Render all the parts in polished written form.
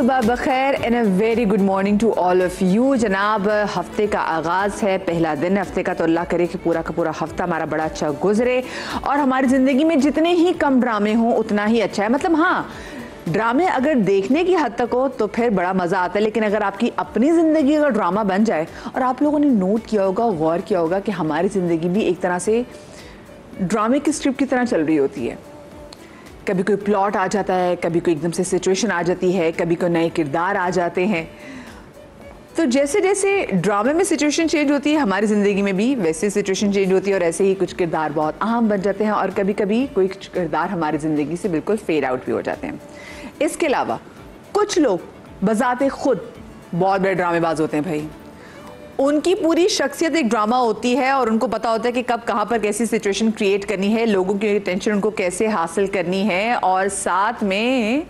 सुबह बखैर and a very good morning to all of you. जनाब, हफ्ते का आगाज़ है, पहला दिन हफ्ते का, तो अल्लाह करे कि पूरा का पूरा हफ्ता हमारा बड़ा अच्छा गुजरे और हमारी ज़िंदगी में जितने ही कम ड्रामे हों उतना ही अच्छा है। मतलब हाँ, ड्रामे अगर देखने की हद तक हो तो फिर बड़ा मज़ा आता है, लेकिन अगर आपकी अपनी ज़िंदगी अगर ड्रामा बन जाए, और आप लोगों ने नोट किया होगा, गौर किया होगा कि हमारी ज़िंदगी भी एक तरह से ड्रामे की स्क्रिप्ट की तरह चल रही होती है। कभी कोई प्लॉट आ जाता है, कभी कोई एकदम से सिचुएशन आ जाती है, कभी कोई नए किरदार आ जाते हैं। तो जैसे जैसे ड्रामे में सिचुएशन चेंज होती है, हमारी ज़िंदगी में भी वैसे सिचुएशन चेंज होती है और ऐसे ही कुछ किरदार बहुत अहम बन जाते हैं और कभी कभी कोई किरदार हमारी ज़िंदगी से बिल्कुल फेड आउट भी हो जाते हैं। इसके अलावा कुछ लोग बजाते खुद बहुत बड़े ड्रामेबाज होते हैं भाई। उनकी पूरी शख्सियत एक ड्रामा होती है और उनको पता होता है कि कब कहाँ पर कैसी सिचुएशन क्रिएट करनी है, लोगों की अटेंशन उनको कैसे हासिल करनी है, और साथ में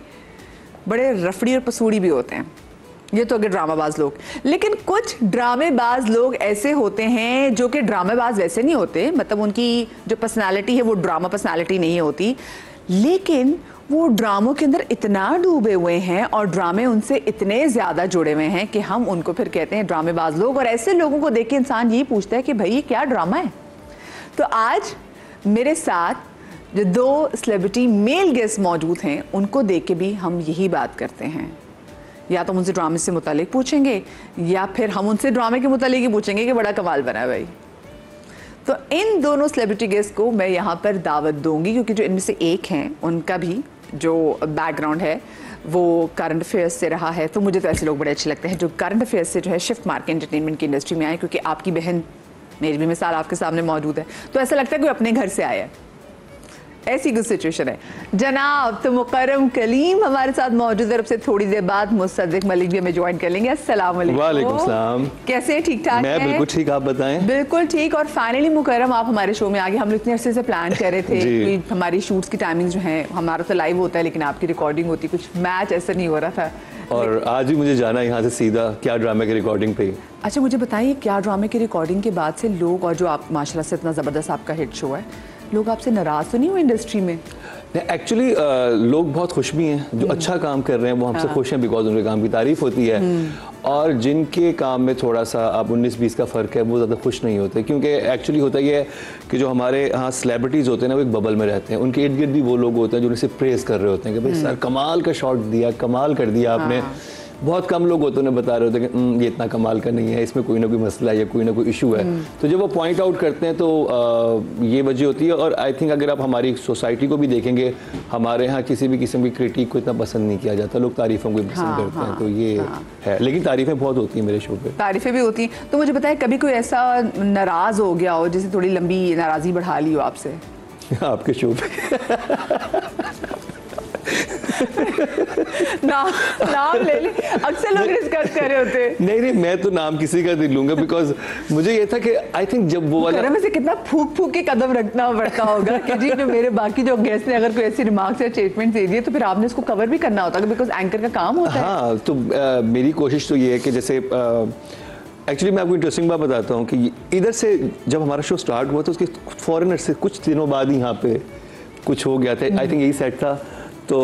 बड़े रफड़ी और पसूड़ी भी होते हैं। ये तो अगर ड्रामाबाज लोग। लेकिन कुछ ड्रामेबाज लोग ऐसे होते हैं जो कि ड्रामेबाज वैसे नहीं होते, मतलब उनकी जो पर्सनालिटी है वो ड्रामा पर्सनालिटी नहीं होती, लेकिन वो ड्रामों के अंदर इतना डूबे हुए हैं और ड्रामे उनसे इतने ज़्यादा जुड़े हुए हैं कि हम उनको फिर कहते हैं ड्रामेबाज लोग। और ऐसे लोगों को देख के इंसान यही पूछता है कि भाई ये क्या ड्रामा है। तो आज मेरे साथ जो दो सेलिब्रिटी मेल गेस्ट मौजूद हैं, उनको देख के भी हम यही बात करते हैं। या तो उनसे ड्रामे से मुतालिक पूछेंगे या फिर हम उनसे ड्रामे के मुतालिक ही पूछेंगे कि बड़ा कमाल बना है भाई। तो इन दोनों सेलिब्रिटी गेस्ट को मैं यहाँ पर दावत दूंगी, क्योंकि जो इनमें से एक हैं उनका भी जो बैकग्राउंड है वो करंट अफेयर्स से रहा है। तो मुझे तो ऐसे लोग बड़े अच्छे लगते हैं जो करंट अफेयर्स से जो है शिफ्ट मार के एंटरटेनमेंट की इंडस्ट्री में आए, क्योंकि आपकी बहन, मेरी भी मिसाल आपके सामने मौजूद है, तो ऐसा लगता है कोई अपने घर से आया है। ऐसी कुछ सिचुएशन है। जनाब, तो मुकर्रम कलीम हमारे साथ मौजूद है। अब से थोड़ी देर बाद मुसद्दिक मलिक भी हमें ज्वाइन कर लेंगे। अस्सलाम वालेकुम। वालेकुम सलाम। कैसे, ठीक ठाक? मैं बिल्कुल ठीक, आप बताएं? बिल्कुल ठीक। और फाइनली मुकर्रम, आप हमारे शो में आ गए। हम लोग इतने अरसे से प्लान कर रहे थे कि हमारी शूट्स की टाइमिंग जो है, हमारा तो लाइव होता है लेकिन आपकी रिकॉर्डिंग होती, कुछ मैच ऐसा नहीं हो रहा था। और आज ही मुझे जाना है यहाँ से सीधा क्या ड्रामे की रिकॉर्डिंग पे। अच्छा, मुझे बताइए, क्या ड्रामे की रिकॉर्डिंग के बाद से लोग, और जो आप माशाल्लाह से इतना ज़बरदस्त आपका हिट शो है, लोग आपसे नाराज़ तो नहीं हुए इंडस्ट्री में? एक्चुअली लोग बहुत खुश भी हैं, जो अच्छा काम कर रहे हैं वो हमसे खुश हैं, बिकॉज उनके काम की तारीफ होती है। और जिनके काम में थोड़ा सा अब 19-20 का फ़र्क है वो ज़्यादा खुश नहीं होते, क्योंकि एक्चुअली होता ये है कि जो हमारे यहाँ सेलिब्रिटीज़ होते हैं ना, वो एक बबल में रहते हैं। उनके इर्द गिर्द भी वो लोग होते हैं जो उन्हें प्रेज़ कर रहे होते हैं कि भाई सर कमाल का शॉट दिया, कमाल कर दिया आपने। बहुत कम लोग होते हैं बता रहे होते हैं कि ये इतना कमाल का नहीं है, इसमें कोई ना कोई मसला है या कोई ना कोई इशू है। तो जब वो पॉइंट आउट करते हैं तो ये वजह होती है। और आई थिंक अगर आप हमारी सोसाइटी को भी देखेंगे, हमारे यहाँ किसी भी किस्म की क्रिटिक को इतना पसंद नहीं किया जाता, लोग तारीफ़ों को भी पसंद करते हैं। तो ये है, लेकिन तारीफ़ें बहुत होती हैं मेरे शो पे। तारीफ़ें भी होती हैं। तो मुझे बताएं, कभी कोई ऐसा नाराज़ हो गया हो, जैसे थोड़ी लंबी नाराज़गी बढ़ा ली हो आपसे आपके शो पे? नाम ले ले, अक्सर लोग डिस्कस कर रहे होते हैं। नहीं, मैं तो नाम किसी का नहीं लूंगा, बिकॉज मुझे ये था कि आई थिंक जब वो वाला में से कितना फूक फूक के कदम रखना पड़ता होगा कि जी जो मेरे बाकी जो गेस्ट ने अगर कोई ऐसी रिमार्क्स या स्टेटमेंट दे दिए तो फिर आपने इसको कवर भी करना होता है, बिकॉज एंकर का काम होता है। हाँ, तो मेरी कोशिश तो ये है कि जैसे एक्चुअली मैं आपको इंटरेस्टिंग बात बताता हूँ कि इधर से जब हमारा शो स्टार्ट हुआ तो उसके फॉरेनर से कुछ दिनों बाद ही यहाँ पे कुछ हो गया था। आई थिंक यही सेट था। तो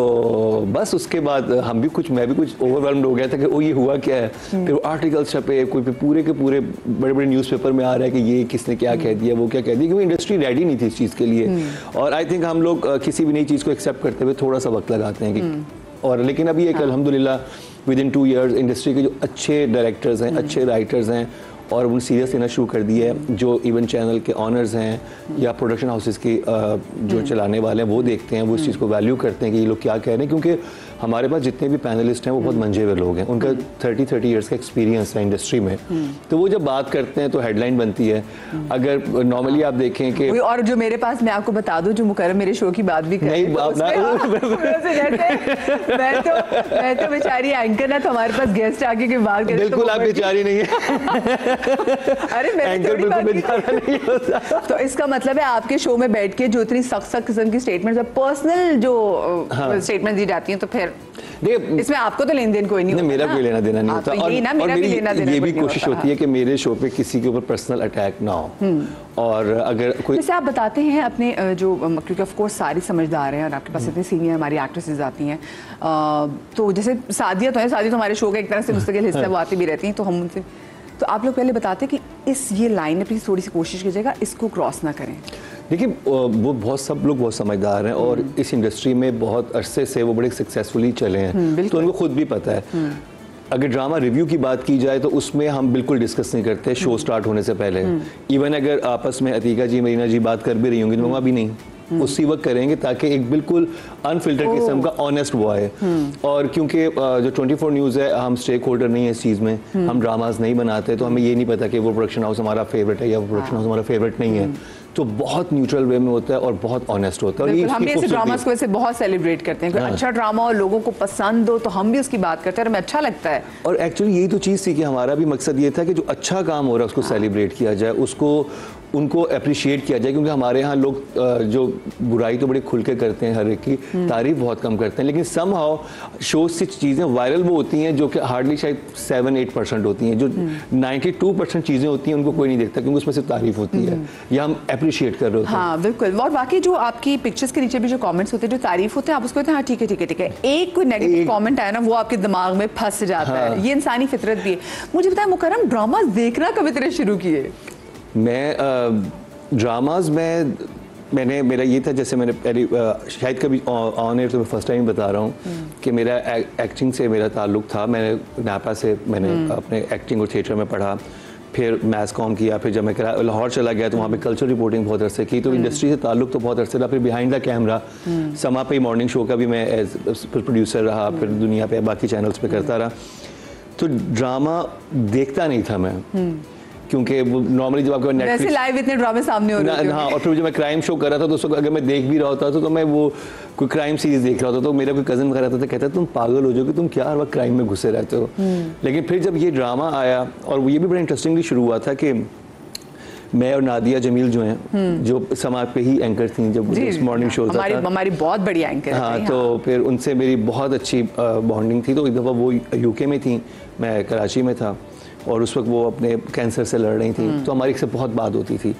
बस उसके बाद मैं भी कुछ ओवरवेल्म्ड हो गया था कि वो ये हुआ क्या है। फिर वो आर्टिकल्स छपे, कोई पूरे के पूरे बड़े बड़े न्यूज़पेपर में आ रहा है कि ये किसने क्या कह दिया, वो क्या कह दिया, क्योंकि इंडस्ट्री रेडी नहीं थी इस चीज़ के लिए। और आई थिंक हम लोग किसी भी नई चीज़ को एक्सेप्ट करते हुए थोड़ा सा वक्त लगाते हैं कि और लेकिन अभी एक अल्हम्दुलिल्लाह विदिन 2 years इंडस्ट्री के जो अच्छे डायरेक्टर्स हैं, अच्छे राइटर्स हैं, और उन्हें सीरियस लेना शुरू कर दिया है। जो इवन चैनल के ऑनर्स हैं या प्रोडक्शन हाउसेस की जो चलाने वाले हैं वो देखते हैं, वो इस चीज़ को वैल्यू करते हैं कि ये लोग क्या कह रहे हैं, क्योंकि हमारे पास जितने भी पैनलिस्ट हैं वो बहुत मंजे हुए लोग हैं, उनका 30 years का एक्सपीरियंस है इंडस्ट्री में। तो वो जब बात करते हैं तो हेडलाइन बनती है। अगर नॉर्मली आप देखें कि और जो मेरे पास, मैं आपको बता दूं, जो मुकर्रम मेरे शो की बात भी कर मैं तो बेचारी एंकर ना, तो हमारे पास गेस्ट आके की बात करते, बिल्कुल आप बेचारी नहीं है। अरे एंकर बिल्कुल बेचारा नहीं होता। तो इसका मतलब है आपके शो में बैठ के जो इतनी सख्त किस्म की स्टेटमेंट्स, पर्सनल जो स्टेटमेंट दी जाती हैं, तो फिर इसमें आपको तो लेन देन कोई नहीं होता। मेरा कोई लेना देना नहीं होता। और मेरी ये भी कोशिश होती है कि मेरे शो पे किसी के ऊपर पर्सनल अटैक ना हो। और अगर कोई, जैसे आप बताते हैं अपने जो, क्योंकि ऑफ कोर्स सारी समझदार हैं और आपके पास इतनी सीनियर हमारी एक्ट्रेसेस आती हैं, तो जैसे शादियाँ तो हैं, शादी तो हमारे शो का एक तरह से मुस्तकिल हिस्सा, वो आती भी रहती हैं, तो हम उनसे, तो आप लोग पहले बताते हैं कि ये लाइन अपनी थोड़ी सी कोशिश कीजिएगा इसको क्रॉस ना करें। देखिए वो बहुत, सब लोग बहुत समझदार हैं और इस इंडस्ट्री में बहुत अरसे से वो बड़े सक्सेसफुली चले हैं, तो उनको खुद भी पता है। अगर ड्रामा रिव्यू की बात की जाए तो उसमें हम बिल्कुल डिस्कस नहीं करते शो स्टार्ट होने से पहले। इवन अगर आपस में अतीका जी, मरीना जी बात कर भी रही होंगी तो वहाँ भी नहीं, उसी वक्त करेंगे ताकि एक बिल्कुल अनफिल्टर्ड किस्म का ऑनेस्ट वो आए। और क्योंकि जो 24 न्यूज़ है, हम स्टेक होल्डर नहीं है इस चीज़ में, हम ड्रामाज नहीं बनाते, तो हमें ये नहीं पता कि वो प्रोडक्शन हाउस हमारा फेवरेट है या वो प्रोडक्शन हाउस हमारा फेवरेट नहीं है। तो बहुत न्यूट्रल वे में होता है और बहुत ऑनेस्ट होता है। हम भी ऐसे ड्रामास को वैसे बहुत सेलिब्रेट करते हैं, कोई अच्छा ड्रामा और लोगों को पसंद हो तो हम भी उसकी बात करते हैं और हमें अच्छा लगता है। और एक्चुअली यही तो चीज़ थी कि हमारा भी मकसद ये था कि जो अच्छा काम हो रहा है उसको सेलिब्रेट किया जाए, उसको उनको अप्रिशिएट किया जाए। क्योंकि हमारे यहाँ लोग जो बुराई तो बड़े खुल के करते हैं, हर एक की तारीफ बहुत कम करते हैं, लेकिन समहाउ शो से चीज़ें वायरल वो होती हैं जो कि हार्डली शायद 7-8% होती हैं। जो 92% चीज़ें होती हैं उनको कोई नहीं देखता, क्योंकि उसमें सिर्फ तारीफ होती है या हम अप्रिशिएट कर रहे होते हैं। हाँ बिल्कुल। और बाकी जो आपकी पिक्चर्स के नीचे भी जो कमेंट्स होते हैं, जो तारीफ होते हैं, आप उसको कहते हैं हाँ ठीक है ठीक है ठीक है, एक कोई नेगेटिव कमेंट आया ना, वो आपके दिमाग में फंस जाता है। ये इंसानी फितरत भी है। मुझे बताया मुकर्रम, ड्रामा देखना कब इतने शुरू किए? मैं ड्रामाज में मैंने, मेरा ये था, जैसे मैंने पहले शायद कभी ऑन एयर तो मैं फर्स्ट टाइम बता रहा हूँ कि मेरा एक्टिंग से मेरा ताल्लुक था। मैंने नापा से मैंने अपने एक्टिंग और थिएटर में पढ़ा, फिर मैस कॉम किया, फिर जब मैं लाहौर चला गया तो वहाँ पे कल्चर रिपोर्टिंग बहुत अरसे की, तो इंडस्ट्री से ताल्लुक तो बहुत अरसे रहा। फिर बिहाइंड द कैमरा समा पे मॉर्निंग शो का भी मैं एज प्रोड्यूसर रहा, फिर दुनिया पे बाकी चैनल्स पे करता रहा। तो ड्रामा देखता नहीं था मैं, क्योंकि वो नॉर्मली जब आपके वैसे लाइव इतने ड्रामे सामने हो रहे थे। हाँ, और फिर जब मैं क्राइम शो कर रहा था तो उसको अगर मैं देख भी रहा होता तो मैं वो कोई क्राइम सीरीज देख रहा होता, तो मेरा कोई कज़न वगैरह था, कहता तुम पागल हो जाओगे, तुम क्या हर वक्त क्राइम में घुसे रहते हो। लेकिन फिर जब ये ड्रामा आया, और वो ये भी बड़ा इंटरेस्टिंगली शुरू हुआ था कि मैं और नादिया जमील जो हैं, जो समाज पे ही एंकर थी जब मॉर्निंग शो था, हमारी बहुत बड़ी एंकर। हाँ, तो फिर उनसे मेरी बहुत अच्छी बॉन्डिंग थी। तो एक दफ़ा वो यूके में थी, मैं कराची में था, और उस वक्त वो अपने कैंसर से लड़ रही थी, तो हमारी से बहुत बात होती थी।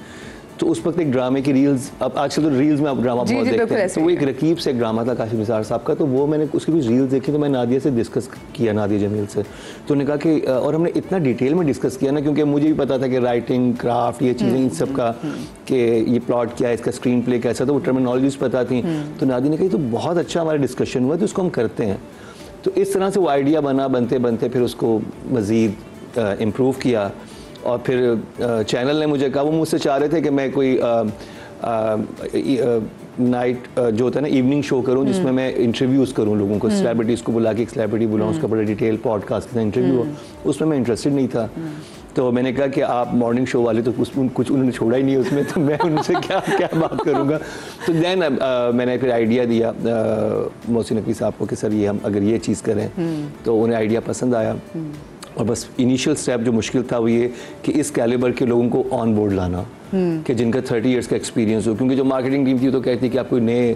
तो उस वक्त एक ड्रामे की रील्स, अब आजकल तो रील्स में आप ड्रामा बहुत देखते हैं, तो वो एक रकीब से एक ड्रामा था काशिफ निसार साहब का, तो वो मैंने उसकी भी रील्स देखी, तो मैं नादिया से डिस्कस किया, नादिया जमील से, तो उन्होंने कहा कि, और हमने इतना डिटेल में डिस्कस किया ना, क्योंकि मुझे भी पता था कि राइटिंग, क्राफ्ट, ये चीज़ें इन सब का, कि ये प्लॉट क्या है, इसका स्क्रीन प्ले कैसा, तो वो टर्मिनोलॉजीज पता थी। तो नादिया ने कही तो बहुत अच्छा हमारा डिस्कशन हुआ, तो उसको हम करते हैं। तो इस तरह से वो आइडिया बना, बनते बनते फिर उसको मज़ीद इम्प्रूव किया। और फिर चैनल ने मुझे कहा, वो मुझसे चाह रहे थे कि मैं कोई नाइट जो होता है ना, इवनिंग शो करूं, जिसमें मैं इंटरव्यूज़ करूं लोगों को, सेलिब्रिटीज़ को बुला के एक सेलिब्रिटी बुलाऊं, उसका बड़ा डिटेल पॉडकास्ट का इंटरव्यू हो, उसमें मैं इंटरेस्टेड नहीं था। तो मैंने कहा कि आप मॉर्निंग शो वाले तो कुछ उन्होंने छोड़ा ही नहीं उसमें, तो मैं उनसे क्या बात करूँगा। तो दैन मैंने फिर आइडिया दिया मोहसिन नकवी साहब को कि सर ये हम अगर ये चीज़ करें, तो उन्हें आइडिया पसंद आया। और बस इनिशियल स्टेप जो मुश्किल था वो ये कि इस कैलिबर के लोगों को ऑन बोर्ड लाना, कि जिनका 30 इयर्स का एक्सपीरियंस हो, क्योंकि जो मार्केटिंग टीम थी तो कहती कि आप कोई नए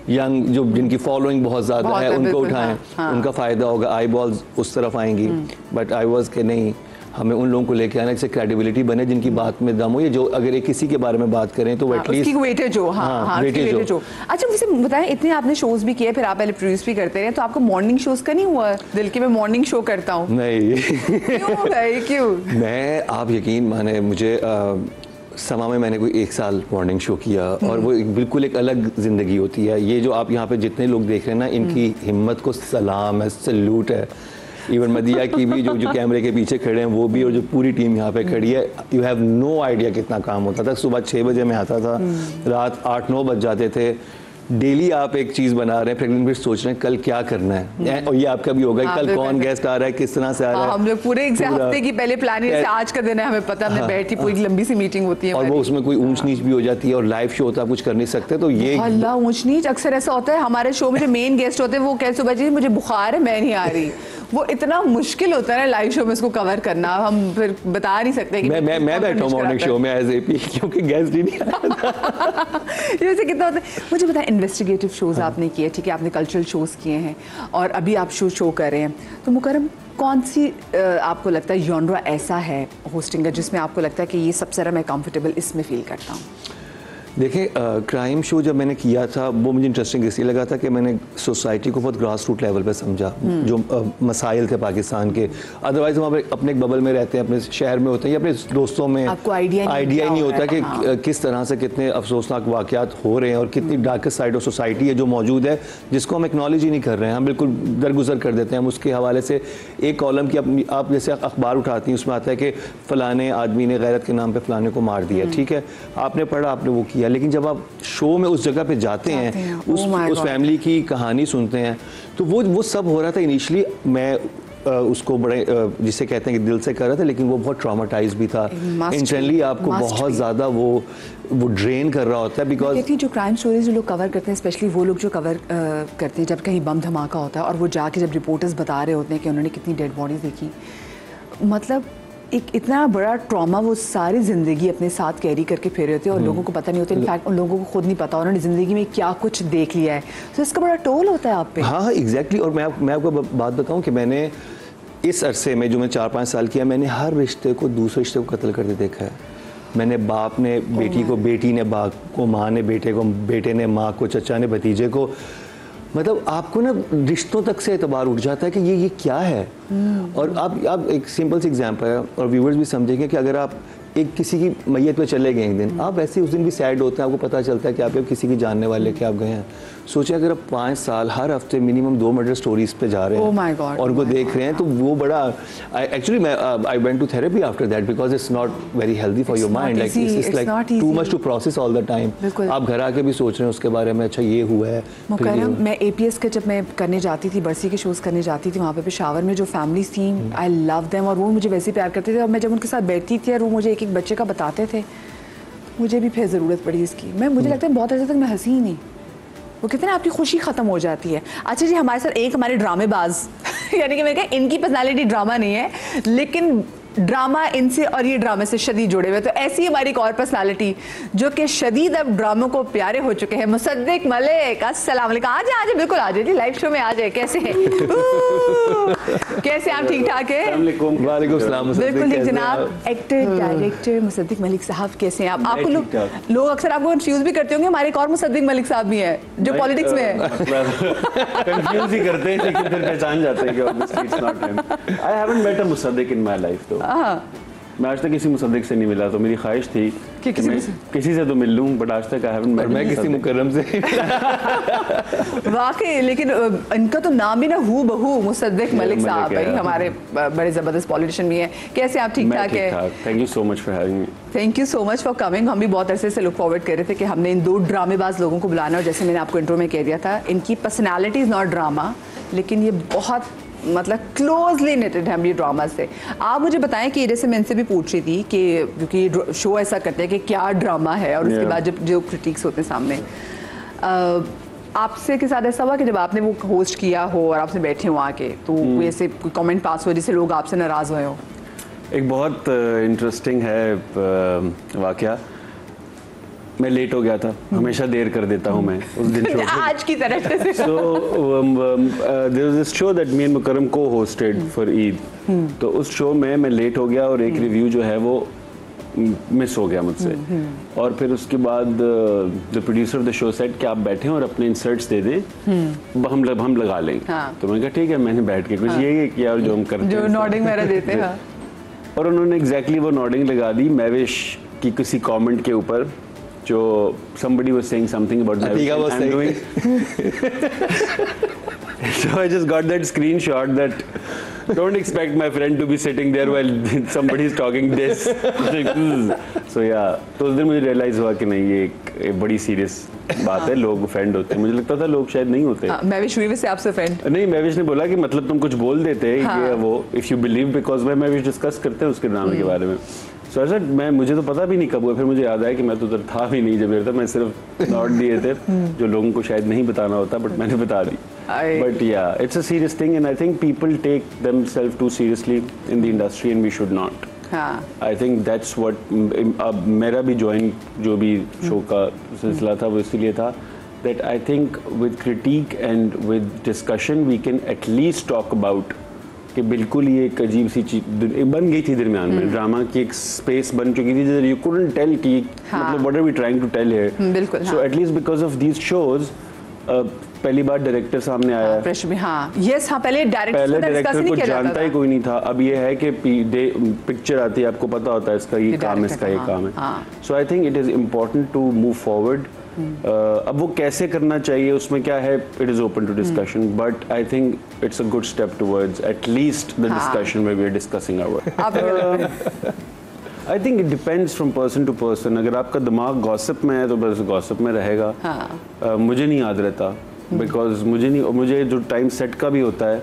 यंग जो जिनकी फॉलोइंग बहुत ज़्यादा है उनको उठाएं, उनका फ़ायदा होगा, आई बॉल्स उस तरफ आएंगी। बट आई वॉज के नहीं, हमें उन लोगों को लेके आना जिससे क्रेडिबिलिटी बने, जिनकी बात में दम हो, ये जो अगर एक किसी के बारे में बात करें तो एटलीस्ट वेटेज हो। वेटेज हो। अच्छा मुझे बताएं, इतने आपने शोज भी किए, फिर आप पहले प्रोड्यूस भी करते रहे, तो आपको मॉर्निंग शोज का नहीं हुआ दिल के मैं मॉर्निंग शो करता हूँ? नहीं। क्यों? मैं, आप यकीन माने, मुझे समा में मैंने कोई 1 साल मॉर्निंग शो किया, और वो बिल्कुल एक अलग ज़िंदगी होती है। ये जो आप यहाँ पे जितने लोग देख रहे हैं ना, इनकी हिम्मत को सलाम है, सल्यूट है। इवन मदिया की भी जो कैमरे के पीछे खड़े हैं वो भी, और जो पूरी टीम यहाँ पे खड़ी है, यू हैव नो आइडिया कितना काम होता था। सुबह 6 बजे मैं आता था, रात 8-9 बज जाते थे। डेली आप एक चीज़ बना रहे हैं, फिर सोच रहे हैं कल क्या करना है, और ये आपका भी होगा कल कौन गेस्ट आ रहा है, किस तरह से आ रहा है। हम लोग पूरे हफ्ते की पहले प्लानिंग से आज का दिन है हमें पता, हमने बैठी पूरी लंबी सी मीटिंग होती है, और वो उसमें कोई ऊंच नीच भी हो जाती है, और लाइव शो होता है, कुछ कर नहीं सकते। तो ये अल्लाह ऊंच नीच अक्सर ऐसा होता है हमारे शो में, जो मेन गेस्ट होते हैं वो कैसे सुबह जी मुझे बुखार है मैं नहीं आ रही, वो इतना मुश्किल होता है लाइव शो में उसको कवर करना, हम फिर बता नहीं सकते कि मैं बैठा हूँ मॉर्निंग शो में एज एपी क्योंकि गेस्ट ही नहीं आता। जैसे कितना होता है। मुझे पता है इन्वेस्टिगेटिव शोज आपने किए, ठीक है, आपने कल्चरल शोज किए हैं और अभी आप शो कर रहे हैं, तो मुकरम कौन सी आपको लगता है जॉनरा ऐसा है होस्टिंग का जिसमें आपको लगता है कि ये सबसे ज़्यादा मैं कंफर्टेबल इसमें फील करता हूँ? देखिए क्राइम शो जब मैंने किया था वो मुझे इंटरेस्टिंग इसलिए लगा था कि मैंने सोसाइटी को बहुत ग्रास रूट लेवल पे समझा, जो मसाइल थे पाकिस्तान के। अदरवाइज हम अपने एक बबल में रहते हैं, अपने शहर में होते हैं या अपने दोस्तों में, आपको आइडिया ही नहीं होता कि किस तरह से कितने अफसोसनाक वाक़यात हो रहे हैं और कितनी डार्केस्ट साइड ऑफ सोसाइटी है जो मौजूद है, जिसको हम एक्नॉलेज ही नहीं कर रहे हैं, हम बिल्कुल दरगुजर कर देते हैं। हम उसके हवाले से एक कॉलम की अपनी आप जैसे अखबार उठाती हैं, उसमें आता है कि फ़लाने आदमी ने गैरत के नाम पर फ़लाने को मार दिया, ठीक है, आपने पढ़ा, आपने वो किया, लेकिन जब आप शो में उस जगह पे जाते हैं, उस फैमिली की कहानी सुनते हैं, तो वो सब हो रहा था। इनिशियली मैं उसको बड़े जिसे कहते हैं कि दिल से कर रहा था, लेकिन वो बहुत ट्रॉमाटाइज भी था। इंटरनली आपको बहुत ज़्यादा वो ड्रेन कर रहा होता है। बिकॉज जो क्राइम स्टोरीज जो लोग कवर करते हैं, स्पेशली वो लोग जो कवर करते हैं जब कहीं बम धमाका होता है और वो जाके जब रिपोर्टर्स बता रहे होते हैं कि उन्होंने कितनी डेड बॉडीज देखी, मतलब एक इतना बड़ा ट्रॉमा वो सारी ज़िंदगी अपने साथ कैरी करके फिर रहे होते हैं और लोगों को पता नहीं होता। इनफैक्ट उन लोगों को खुद नहीं पता उन्होंने ज़िंदगी में क्या कुछ देख लिया है, तो इसका बड़ा टोल होता है आप पे। हाँ एग्जैक्टली। और मैं आपको बात बताऊं कि मैंने इस अरसे में जो मैं 4-5 साल किया, मैंने हर रिश्ते को दूसरे रिश्ते को कत्ल करते देखा है। मैंने बाप ने बेटी को, बेटी ने बाप को, माँ ने बेटे को, बेटे ने माँ को, चचा ने भतीजे को, मतलब आपको ना रिश्तों तक से एतबार उठ जाता है कि ये क्या है। और आप एक सिंपल सी एग्जांपल है और व्यूवर्स भी समझेंगे कि अगर आप एक किसी की मैयत पे चले गए एक दिन, आप वैसे उस दिन भी सैड होते हैं, आपको पता चलता है कि आप किसी की जानने वाले के आप गए हैं। सोचिए अगर आप 5 साल हर हफ्ते मिनिमम 2 मर्डर स्टोरीज पे जा रहे हैं और उनको देख रहे हैं, तो वो बड़ा actually I went to therapy after that because it's not very healthy for your mind, like it's like too much to process all the time. आप घर आके भी सोच रहे हैं उसके बारे में, अच्छा ये हुआ है। मुकरम, मैं APS के जब मैं करने जाती थी, बरसी के शोज़ करने जाती थी, वहाँ पे पेशावर में जो फैमिलीज थी, आई लव देम, और वो मुझे वैसे प्यार करते थे। और मैं जब उनके साथ बैठती थी और वो मुझे एक एक बच्चे का बताते थे, मुझे भी फिर ज़रूरत पड़ी इसकी। मुझे लगता है बहुत अर्से तक मैं हंसी ही नहीं, वो कहते हैं आपकी खुशी खत्म हो जाती है। अच्छा जी, हमारे साथ एक हमारे ड्रामेबाज यानी कि मैंने कहा इनकी पर्सनालिटी ड्रामा नहीं है, लेकिन ड्रामा इनसे और ये ड्रामे से शदीद जुड़े हुए। तो ऐसी हमारी एक और पर्सनालिटी जो कि शदीद अब ड्रामों को प्यारे हो चुके हैं, मुसद्दिक मलिक। अस्सलाम वालेकुम। आ जाए बिल्कुल आ जाए जी, लाइव शो में आ जाए। कैसे हैं? कैसे आप? ठीक ठाक है? वालेकुम सलाम। बिल्कुल ठीक जनाब। एक्टर डायरेक्टर मुसद्दिक मलिक साहब, कैसे हैं आप? आपको लोग अक्सर आपको कंफ्यूज भी करते होंगे, हमारे एक और मुसद्दिक मलिक साहब भी हैं जो पॉलिटिक्स में है। कंफ्यूज ही करते हैं लेकिन फिर पहचान जाते हैं कि obviously it's not him. I haven't met a Mossadegh in my life तो मैं आज तक किसी मुसद्दिक से नहीं मिला, तो मेरी ख्वाहिश थी कि किसी से तो मिल लूं, बट आज तक I haven't met। मैं किसी मुकर्रम से वाकई, लेकिन इनका तो नाम भी ना हू बहू मुसद्दिक मलिक साहब है, हमारे बड़े ज़बरदस्त पॉलिटिशियन भी हैं। कैसे आप? ठीक ठाक है? Thank you so much for having me. Thank you so much for coming. हम भी बहुत अरसे से लुक फॉरवर्ड कर रहे थे कि हमने इन 2 ड्रामेबाज लोगों को बुलाना, और जैसे मैंने आपको इंट्रो में कह दिया था, इनकी पर्सनैलिटी इज़ नॉट ड्रामा, लेकिन ये बहुत मतलब क्लोजली नेटेड है ये ड्रामा से। आप मुझे बताएं कि जैसे मैं इनसे भी पूछ रही थी कि क्योंकि शो ऐसा करते हैं कि क्या ड्रामा है, और उसके बाद जब जो क्रिटिक्स होते हैं सामने, आपसे के साथ ऐसा हुआ कि जब आपने वो होस्ट किया हो और आपसे बैठे हो आके, तो कोई ऐसे कोई कमेंट पास हो जिससे लोग आपसे नाराज़ हुए हो? एक बहुत इंटरेस्टिंग है वाकया। मैं लेट हो गया था, हमेशा देर कर देता हूँ मैं उस दिन शो आज की तरह से। So there was this show that me and Mukarram co-hosted for Eid। तो उस शो में मैं लेट हो गया और एक रिव्यू जो है वो मिस हो गया मुझसे। और फिर उसके बाद the producer of the show said कि आप बैठें और अपने इंसर्ट्स दे दें, हम लगा लेंगे। तो मैंने कहा ठीक है, मैंने बैठ के कुछ यही किया और जो हम करते हैं, जो नॉडिंग वगैरह देते हैं, और उन्होंने एग्जैक्टली वो नॉडिंग लगा दी मैविश की किसी कमेंट के ऊपर, जो somebody was saying something about Mavish I'm doing। So I just got that screenshot that don't expect my friend to be sitting there while somebody is talking this। So yeah, तो उस दिन मुझे realise हुआ कि नहीं, ये एक बड़ी सीरियस बात है, लोग ऑफेंड होते हैं। मुझे लगता था लोग शायद नहीं होते। मैविश हुई वैसे आपसे ऑफेंड? नहीं, मैविश ने बोला कि मतलब तुम कुछ बोल देते ये वो, इफ यू बिलीव, बिकॉज मैं मैविश डिस्कस करते हैं उसके ड्रामे के बारे में। सो सर मुझे तो पता भी नहीं कब हुआ, फिर मुझे याद आया कि मैं तो उधर था भी नहीं जब मेरे था, मैं सिर्फ नोट दिए थे जो लोगों को शायद नहीं बताना होता, बट मैंने बता दी. But yeah, it's a serious thing and I think people take themselves too seriously in the industry and we should not. I think that's what मेरा भी join जो भी शो का सिलसिला था वो इसलिए था that I think with critique and with discussion we can at least talk about कि बिल्कुल ये एक अजीब सी चीज बन गई थी दरमियान में, ड्रामा की एक स्पेस बन चुकी थी जिधर यू कुडंट टेल कि मतलब what are we trying to tell here. So at least because of these shows पहली बार डायरेक्टर सामने आया. पहले डायरेक्टर को जानता ही कोई नहीं था. अब ये है कि पिक्चर आती है, आपको पता होता है इसका ये काम है, इसका ये काम है. So I think it is important to move forward. अब वो कैसे करना चाहिए उसमें क्या है, it is open to discussion, but I think it's a good step towards at least the discussion where we are discussing our. I think it depends from person to person. अगर आपका दिमाग गॉसिप में है तो बस gossip में रहेगा. मुझे नहीं याद रहता बिकॉज मुझे जो टाइम सेट का भी होता है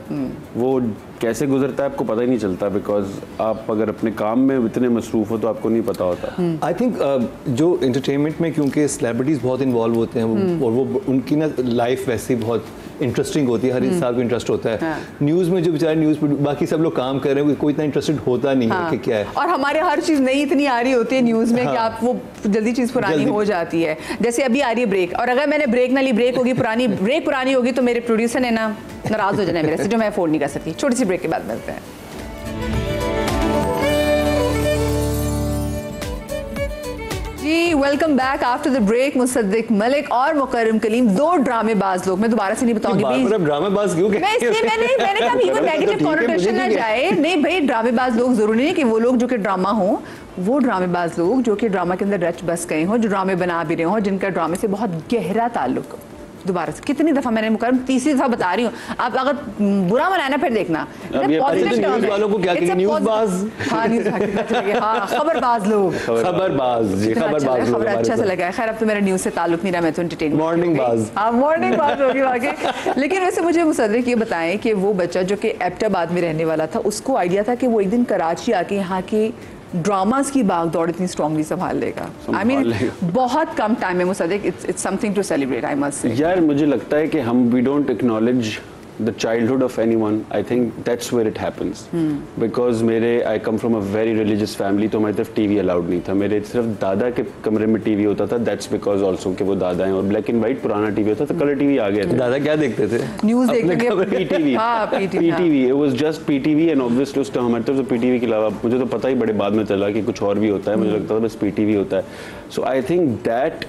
वो कैसे गुजरता है आपको पता ही नहीं चलता, बिकॉज आप अगर अपने काम में इतने मसरूफ हो तो आपको नहीं पता होता. आई थिंक जो एंटरटेनमेंट में क्योंकि सेलिब्रिटीज़ बहुत इन्वॉल्व होते हैं और वो उनकी ना लाइफ वैसे बहुत इंटरेस्टिंग होती है, हर इंसान को इंटरेस्ट होता है. न्यूज़ में जो बेचारे न्यूज़ बाकी सब लोग काम कर रहे हैं कोई इतना इंटरेस्टेड होता नहीं है कि क्या है. और हमारे हर चीज़ नई इतनी आ रही होती है न्यूज़ में कि आप वो जल्दी चीज़ पुरानी हो जाती है. जैसे अभी आ रही है ब्रेक, और अगर मैंने ब्रेक ना ली, ब्रेक पुरानी होगी तो मेरे प्रोड्यूसर ने ना नाराज हो जाना है मेरे से, जो मैं अफोर्ड नहीं कर सकती. छोटी सी ब्रेक के बाद मिलते हैं. जी welcome back after the break. Musaddiq Malik और मुकर्रम कलीम, दो ड्रामेबाज लोग. मैं दोबारा से नहीं बताऊंगी ड्रामेबाज क्यों मैं इसलिए मैंने कहा ये नेगेटिव कॉनोटेशन ना जाए. नहीं भाई, ड्रामेबाज लोग जरूरी नहीं कि वो लोग जो कि ड्रामा हो, वो ड्रामेबाज लोग जो कि ड्रामा के अंदर रच बस गए हों, जो ड्रामे बना भी रहे हों, जिनका ड्रामे से बहुत गहरा ताल्लुक. दोबारा से कितनी दफा मैंने मुकर्रम, तीसरी दफा बता रही हूँ. आप अगर बुरा मनाना फिर देखना. न्यूज़ वालों को क्या कहेंगे, न्यूज़बाज. खबरबाज लोग, खबर अच्छा से लगा है. खैर अब तो मेरा न्यूज़ से ताल्लुक नहीं रहा, मैं तो एंटरटेन मॉर्निंग बाज होगी वाकई. लेकिन वैसे मुझे मुसद्दिक ये बताएं कि वो बच्चा जो कि एबटाबाद में रहने वाला था, उसको आइडिया था कि वो एक दिन कराची आके यहाँ की ड्रामास की भाग दौड़ इतनी स्ट्रांगली संभाल लेगा. आई मीन बहुत कम टाइम में Musaddiq, it's something to celebrate I must say. यार मुझे लगता है कि हम we don't acknowledge the childhood of anyone. I think that's where it happens. Because I come from a very religious family, तो हमारी तरफ टीवी अलाउड नहीं था. मेरे सिर्फ दादा के कमरे में टीवी होता था. That's because also कि वो दादा हैं, और ब्लैक एंड व्हाइट पुराना टीवी होता था, कलर टीवी आ गया था. दादा क्या देखते थे? न्यूज़ देखते थे. PTV. PTV. It was just PTV and obviously उस टाइम हमारी तरफ से पीटीवी के अलावा मुझे तो पता ही बड़े बाद में चला कि कुछ और भी होता है. मुझे लगता था बस पीटीवी होता है. So I think that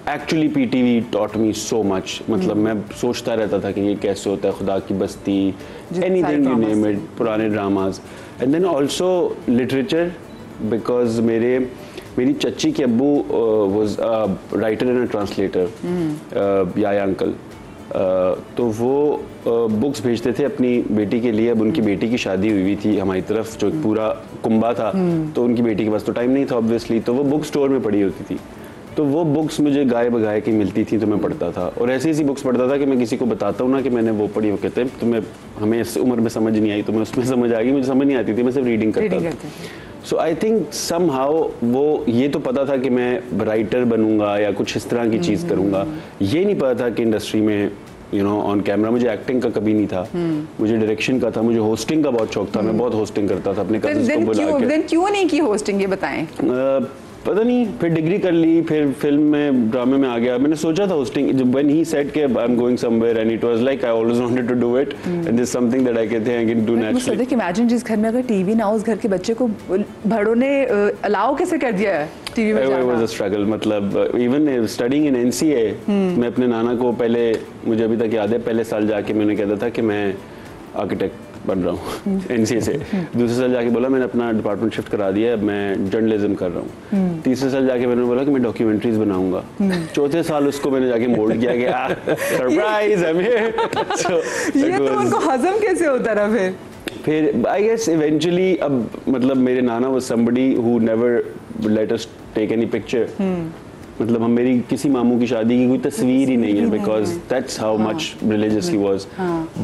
actually PTV taught me so much. मतलब मैं सोचता रहता था कि ये कैसे होता है, खुदा की बस्ती, anything you name it, पुराने dramas. And then also literature, because मेरी चच्ची के अब्बू was writer and a translator, याया अंकल. तो वो बुक्स भेजते थे अपनी बेटी के लिए. अब उनकी बेटी की शादी हुई थी हमारी तरफ, जो पूरा कुंबा था, तो उनकी बेटी के पास तो टाइम नहीं था ऑब्वियसली, तो वो बुक स्टोर में पड़ी होती थी. तो वो बुक्स मुझे गाय बगाए की मिलती थी, तो मैं पढ़ता था. और ऐसी ऐसी बुक्स पढ़ता था कि मैं किसी को बताता हूँ ना कि मैंने वो पढ़ी, वो कहते हैं तुम्हें, हमें इस उम्र में समझ नहीं आई, तुम्हें उसमें समझ आ गई, मुझे समझ नहीं आती थी, मैं सिर्फ रीडिंग करता था. सो आई थिंक समहाउ वो ये तो पता था कि मैं राइटर बनूंगा या कुछ इस तरह की चीज़ करूँगा. ये नहीं पता था कि इंडस्ट्री में ऑन कैमरा. मुझे एक्टिंग का कभी नहीं था, मुझे डायरेक्शन का था, मुझे होस्टिंग का बहुत शौक था. मैं बहुत होस्टिंग करता था अपने कजिन्स को बुला के. क्यों नहीं की होस्टिंग, ये बताएं. पता नहीं, फिर डिग्री कर ली, फिर फिल्म में ड्रामे में आ गया. मैंने सोचा था होस्टिंग, व्हेन ही सेड कि I am going somewhere and it was like I always wanted to do it and this something that I can do naturally. Musaddiq imagine जिस घर में अगर टीवी ना हो, उस घर के बच्चे को बड़ों ने अलाउ कैसे कर दिया है टीवी में जाना. It was a struggle. मतलब इवन स्टडीइंग इन एनसीए, मैं अपने नाना को पहले, मुझे अभी तक याद है, पहले साल जाके मैंने कहता था कि मैं आर्किटेक्ट बन रहा हूँ एनसीए से. दूसरे साल जाके बोला मैंने अपना डिपार्टमेंट शिफ्ट करा दिया, अब मैं जर्नलिज्म कर रहा हूँ. तीसरे साल जाके मैंने बोला कि मैं डॉक्यूमेंट्रीज बनाऊंगा. चौथे साल उसको मैंने जाके मोल्ड किया कि सरप्राइज आई एम हियर. ये तो उनको हजम कैसे होता रहा फिर आई गेस इवेंचुअली. अब मतलब मेरे नाना was somebody who never let us take any picture. मतलब हम मेरी किसी मामू की शादी की कोई तस्वीर ही नहीं है, because that's how much religious he was.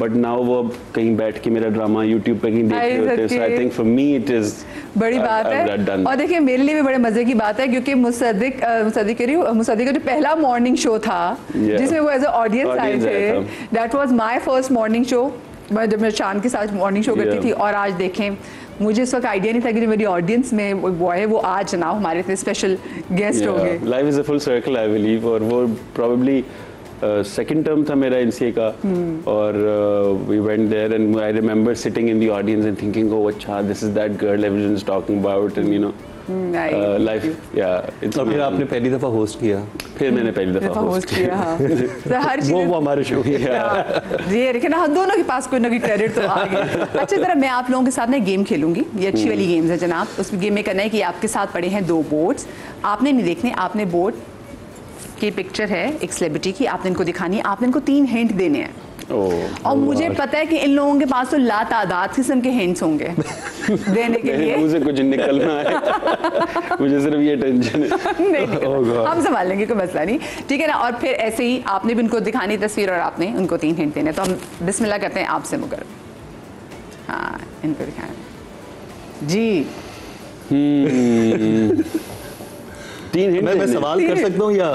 But now वो कहीं बैठ के मेरा ड्रामा यूट्यूब पे कहीं देख रहे होते हैं, so I think for me it is बड़ी बात है। और देखिए मेरे लिए भी बड़े मजे की बात है, क्योंकि मुसद्दिक का जो पहला मॉर्निंग शो था जिसमें वो एज अ ऑडियंस आए थे, that was my first morning show, जब मैं शान के साथ मॉर्निंग शो करती थी। और आज देखें, मुझे इस वक्त आइडिया नहीं था कि जो मेरी ऑडियंस में वो बॉय है वो आज ना हमारे इतने स्पेशल गेस्ट होंगे। Life is a full circle I believe. और वो प्रोबेबली सेकंड टर्म था मेरा एनसीए का, और we went there and I remember sitting in the audience and thinking oh अच्छा this is that girl everyone is talking about, and you know life it's. फिर आपने पहली दफा होस्ट किया? फिर मैंने पहली दफा होस्ट किया। तो हर चीज वो हमारे शो ये देखिए ना, हम दोनों के पास कोई ना कोई क्रेडिट तो आ गया। अच्छी तरह मैं आप लोगों के साथ ना गेम खेलूंगी, ये अच्छी वाली गेम्स है जनाब। उस गेम में करना है कि आपके साथ पड़े हैं 2 बोर्ड्स, आपने नहीं देखने, आपने बोर्ड की पिक्चर है एक सेलिब्रिटी की, आपने इनको दिखानी है, आपने इनको 3 हिंट देने हैं। और मुझे पता है कि इन लोगों के पास तो लातादाद किस्म के हिंट्स होंगे देने के लिए। मुझे कुछ निकलना है मुझे सिर्फ ये टेंशन है। नहीं, हम संभाल लेंगे, कोई मसला नहीं, ठीक है ना। और फिर ऐसे ही आपने भी उनको दिखानी तस्वीर और आपने उनको 3 हिंट देने। तो हम बिस्मिल्लाह करते हैं आपसे मुकर्रम। हाँ, इनको दिखाएं जी। 3 हिंट मैं सवाल कर सकता हूँ या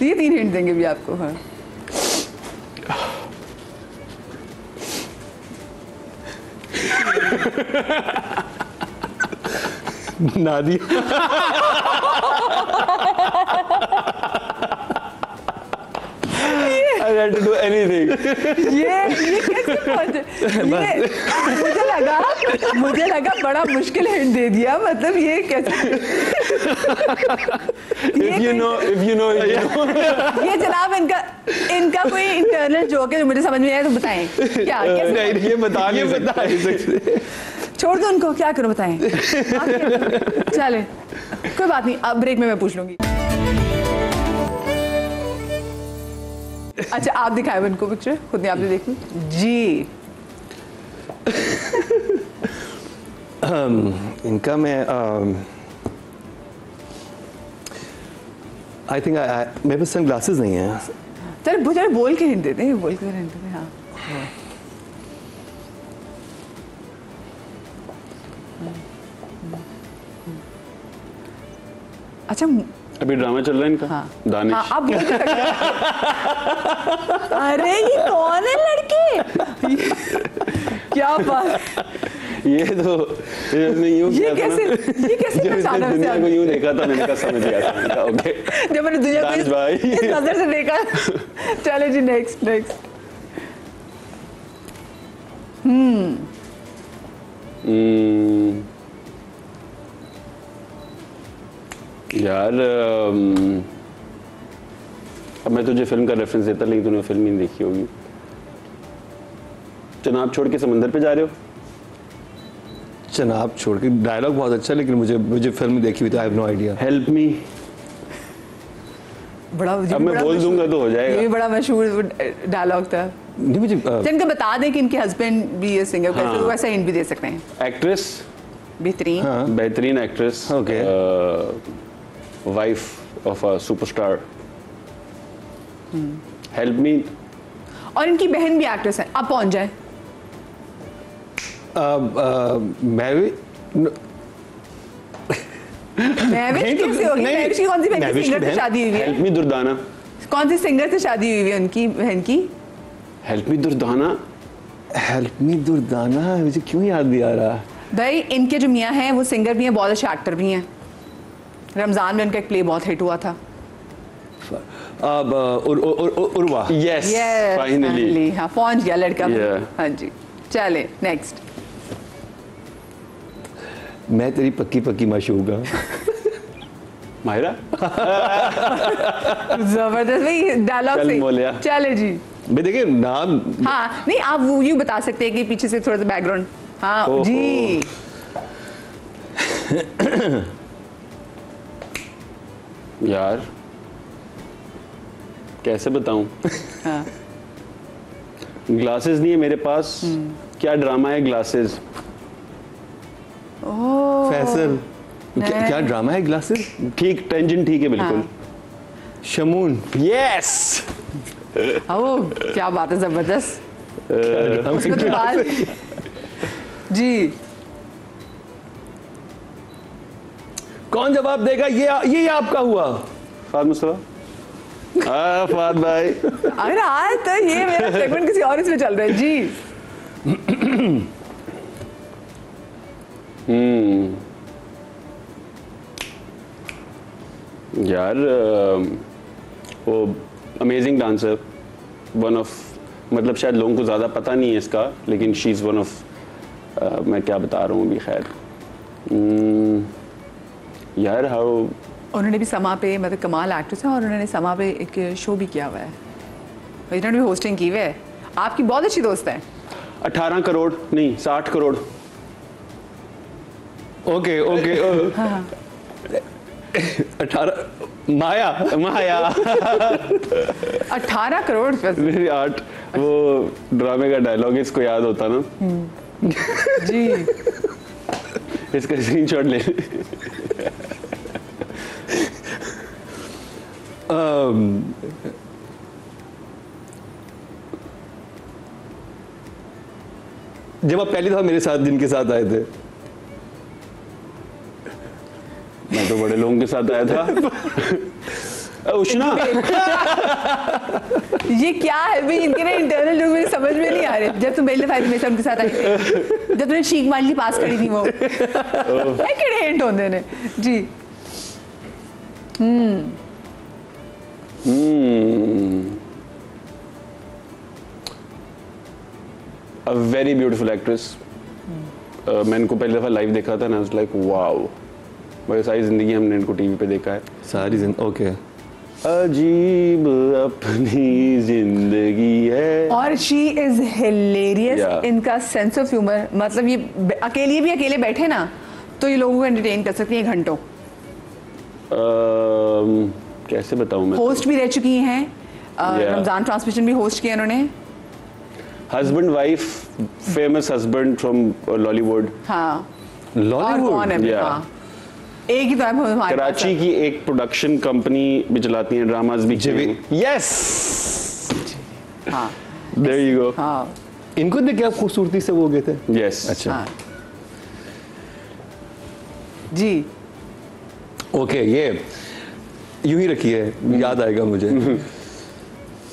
ये 3 हिंट देंगे भी आपको? हाँ, Nadia. I had to do anything. ये कैसे पहुंचे? मुझे लगा बड़ा मुश्किल हिंट दे दिया, मतलब ये कैसे? If you know. ये जनाब इनका कोई इंटरनल जोक है जो मुझे समझ में आया, तो बताएं क्या? नहीं, ये बता नहीं सकते। छोड़ दो उनको, क्या करो बताएं। चले, कोई बात नहीं, अब ब्रेक में मैं पूछ लूंगी। अच्छा, आप दिखाए उनको पिक्चर, खुद ने आपने देखी जी। इनका मैं आई थिंक मेरे पास सन ग्लासेस नहीं है। चल बोल के हिंट देते हैं, बोल के हिंट देते हैं। हाँ, अच्छा अभी ड्रामा चल रहा है इनका। हाँ, दानिश। हाँ, अब अरे ये कौन है लड़के? क्या बात, ये तो ये कैसे पहचाना? दुनिया को यूं देखा था, मैंने कहा समझ गया था। ओके, जब मैंने दुनिया को इस नजर से देखा। चले जी, नेक्स्ट। यार अब मैं तुझे फिल्म का रेफरेंस देता, लेकिन तूने फिल्म ही नहीं देखी होगी। चनाब छोड़ के समंदर पे जा रहे हो? चनाब छोड़ के, डायलॉग बहुत अच्छा, लेकिन मुझे फिल्म देखी हुई तो I have no idea. Help me. अब मैं बोल दूंगा तो हो जाएगा। ये बड़ा मशहूर डायलॉग था। नहीं, मुझे इनका बता दें कि इनके हस्बैंड भी ये सिंगर, हाँ। तो वैसा हिंट भी दे सकते हैं। एक्ट्रेस, बेहतरीन actress, okay, wife of a superstar. Help me. और इनकी बहन भी एक्ट्रेस है। आप पहुंच जाए। महविश कैसे होगी? महविश की कौन सी बहन? सिंगर से शादी हुई है। Help me Durdana. कौन सी सिंगर से शादी हुई है उनकी बहन की? Help me Durdana. Help me Durdana, मुझे क्यों याद नहीं आ रहा? भाई इनके जो मियाँ हैं वो सिंगर भी हैं, बहुत अच्छे एक्टर भी हैं। रमजान में उनका एक प्ले बहुत हिट हुआ था। उर्वा। Yes, finally. हाँ, पहुंच गया लड़का। हाँ जी, चले नेक्स्ट। मैं तेरी पक्की पक्की माशूका। माहिरा। जबरदस्त भाई, डायलॉग से। चले जी, भाई देखिए नाम। हाँ नहीं, आप वो यूँ बता सकते हैं कि पीछे से थोड़ा सा बैकग्राउंड। हाँ जी। यार कैसे बताऊं? हाँ। ग्लासेस नहीं है मेरे पास। क्या ड्रामा है ग्लासेस? फैसल, क्या ड्रामा है ग्लासेस? ठीक, टेंशन ठीक है बिल्कुल। शमून। यस। ओ क्या बात है, जबरदस्त। उसको तो बाल जी। कौन जवाब देगा? ये आपका हुआ। फाद मुस्तफा। फाद भाई। अगर आज तो ये मेरा सेगमेंट किसी और इसमें चल रहा है जी। यार वो अमेजिंग डांसर, वन ऑफ, मतलब शायद लोगों को ज़्यादा पता नहीं है इसका, लेकिन शी इज़ वन ऑफ, मैं क्या बता रहा हूँ अभी, खैर। यार हाउ, उन्होंने भी समा पे, मतलब कमाल एक्ट्रेस है और उन्होंने समा पे एक शो भी किया हुआ है, उन्होंने भी होस्टिंग की हुई है। आपकी बहुत अच्छी दोस्त है। 18 करोड़ नहीं 60 करोड़। ओके 18 माया 18 करोड़ मेरी 8 वो ड्रामे का डायलॉग इसको याद होता ना जी। इसका स्क्रीनशॉट ले। जब आप पहली दफा मेरे साथ जिनके साथ आए थे, मैं तो बड़े लोगों के साथ आया था। उष्णा। ये क्या है भाई, इनके ना इंटरनल लोग मेरे समझ में नहीं आ रहे। जब तुम पहली दफा मेरे साथ उनके साथ आए थे, जब तुमने शीख माली पास करी थी, वो किड़े हिंट होंदे ने जी। A very beautiful actress. मैंने इनको पहली दफा लाइव देखा था ना, I was like wow। भाई सारी जिंदगी हमने इनको टीवी पे देखा है। सारी ओके। अजीब अपनी जिंदगी है। और शी इज हिलेरियस। Yeah. इनका सेंस ऑफ ह्यूमर, मतलब ये अकेले बैठे ना तो ये लोगों को एंटरटेन कर सकती हैं घंटों। कैसे बताऊं मैं? होस्ट भी रह चुकी हैं, रमजान ट्रांसमिशन भी होस्ट किया इन्होंने। Husband wife, famous husband from Lollywood. हाँ, और लॉलीवुड। कौन है? Yeah. हाँ, एक ही तो है हमारे पास। कराची की एक प्रोडक्शन कंपनी भी चलाती हैं, ड्रामास भी। यस, हाँ, देयर यू गो। हाँ, इनको देख के आप खूबसूरती से वो गए थे। यस। अच्छा हाँ। जी। ओके, ये यूं ही रखिए, याद आएगा मुझे।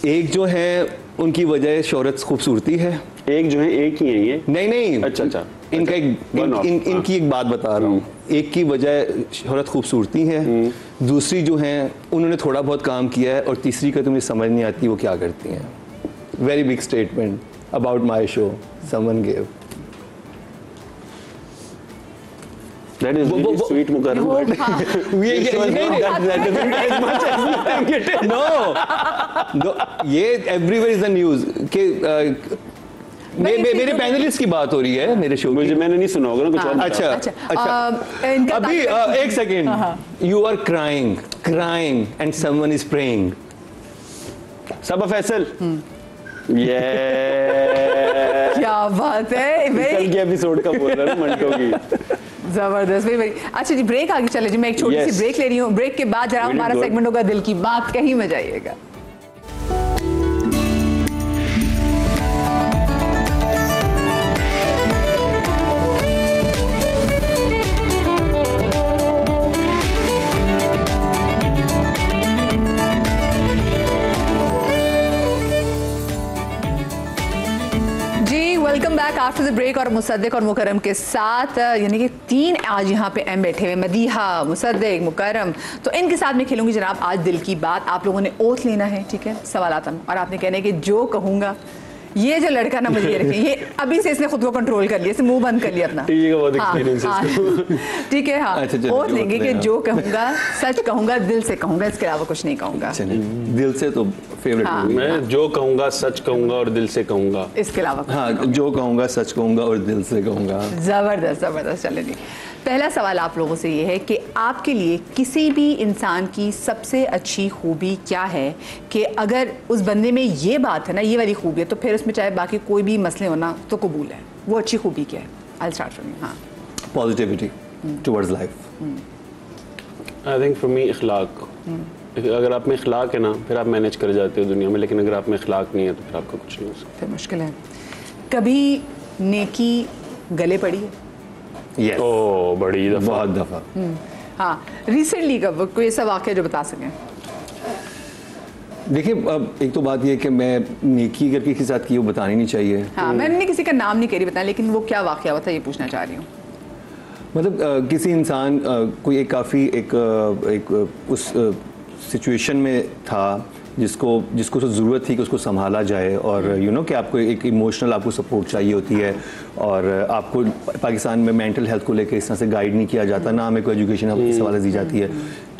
एक जो है उनकी वजह शोहरत खूबसूरती है। एक जो है, एक ही है ये। नहीं अच्छा। इनका इनकी एक बात बता रहा हूँ। एक की वजह शोहरत खूबसूरती है, दूसरी जो है उन्होंने थोड़ा बहुत काम किया है, और तीसरी का तो मुझे समझ नहीं आती वो क्या करती हैं। Very big statement about my show someone gave. That is really sweet, Mukarram. No, ये एवरीवेयर इज द न्यूज के मेरे पैनलिस्ट की बात हो रही है मेरे शो मुझे, मैंने नहीं सुना होगा ना कुछ और। अच्छा। अभी एक second. You are crying and someone is praying. Saba Faisal. ये क्या बात है कल के एपिसोड का बोल रहा हूँ, मंटो की। जबरदस्त भाई। अच्छा जी, ब्रेक आगे चले जी, मैं एक छोटी सी ब्रेक ले रही हूँ। ब्रेक के बाद जरा हमारा सेगमेंट होगा दिल की बात, कहीं में जाइएगा। Welcome back after the break. और मुसद्दिक और मुकर्रम के साथ, यानी कि 3 आज यहाँ पे एम बैठे हुए, मदीहा, मुसद्दिक, मुकर्रम। तो इनके साथ मैं खेलूंगी जनाब आज दिल की बात। आप लोगों ने ओथ लेना है, ठीक है, सवाल आता और आपने कहना है कि जो कहूँगा, ये जो लड़का ना मुझे रखे, ये अभी से इसने खुद को कंट्रोल कर लिया, इसे मुंह बंद कर लिया अपना। ठीक है, हाँ, ओथ लेंगे कि जो कहूँगा सच कहूँगा, दिल से कहूँगा, इसके अलावा कुछ नहीं कहूँगा। दिल से तो फेवरेट। मैं जो कहूँगा सच कहूँगा और दिल से कहूँगा, इसके अलावा हाँ, जो कहूँगा सच कहूँगा और दिल से कहूँगा। जबरदस्त जबरदस्त। चले जी, पहला सवाल आप लोगों से ये है कि आपके लिए किसी भी इंसान की सबसे अच्छी खूबी क्या है, कि अगर उस बंदे में ये बात है ना, ये वाली खूबी है, तो फिर उसमें चाहे बाकी कोई भी मसले होना तो कबूल है। वो अच्छी खूबी क्या है? I will start from you. हाँ, positivity towards life. I think for me इखलाक। अगर आप में इखलाक है ना, फिर आप मैनेज कर जाते हो दुनिया में, लेकिन अगर आप में इखलाक नहीं है तो फिर आपका कुछ नहीं हो सकता। फिर मुश्किल है। कभी नेकी गले पड़ी है? Yes. ओ बड़ी दफा, बहुत दफा। हाँ, रिसेंटली कब कोई ऐसा वाक़या जो बता सकें? देखिए, अब एक तो बात यह है कि मैं नेकी अगर किसी के साथ की वो बतानी नहीं चाहिए। हाँ, मैंने किसी का नाम नहीं कह रही बताया, लेकिन वो क्या वाक़या हुआ था ये पूछना चाह रही हूँ। मतलब किसी इंसान कोई एक काफ़ी एक उस सिचुएशन में था जिसको तो ज़रूरत थी कि उसको संभाला जाए, और कि आपको एक इमोशनल आपको सपोर्ट चाहिए होती है, और आपको पाकिस्तान में मेंटल हेल्थ को लेकर इस तरह से गाइड नहीं किया जाता, ना हमें कोई एजुकेशन आपको इस हवाले दी जाती है।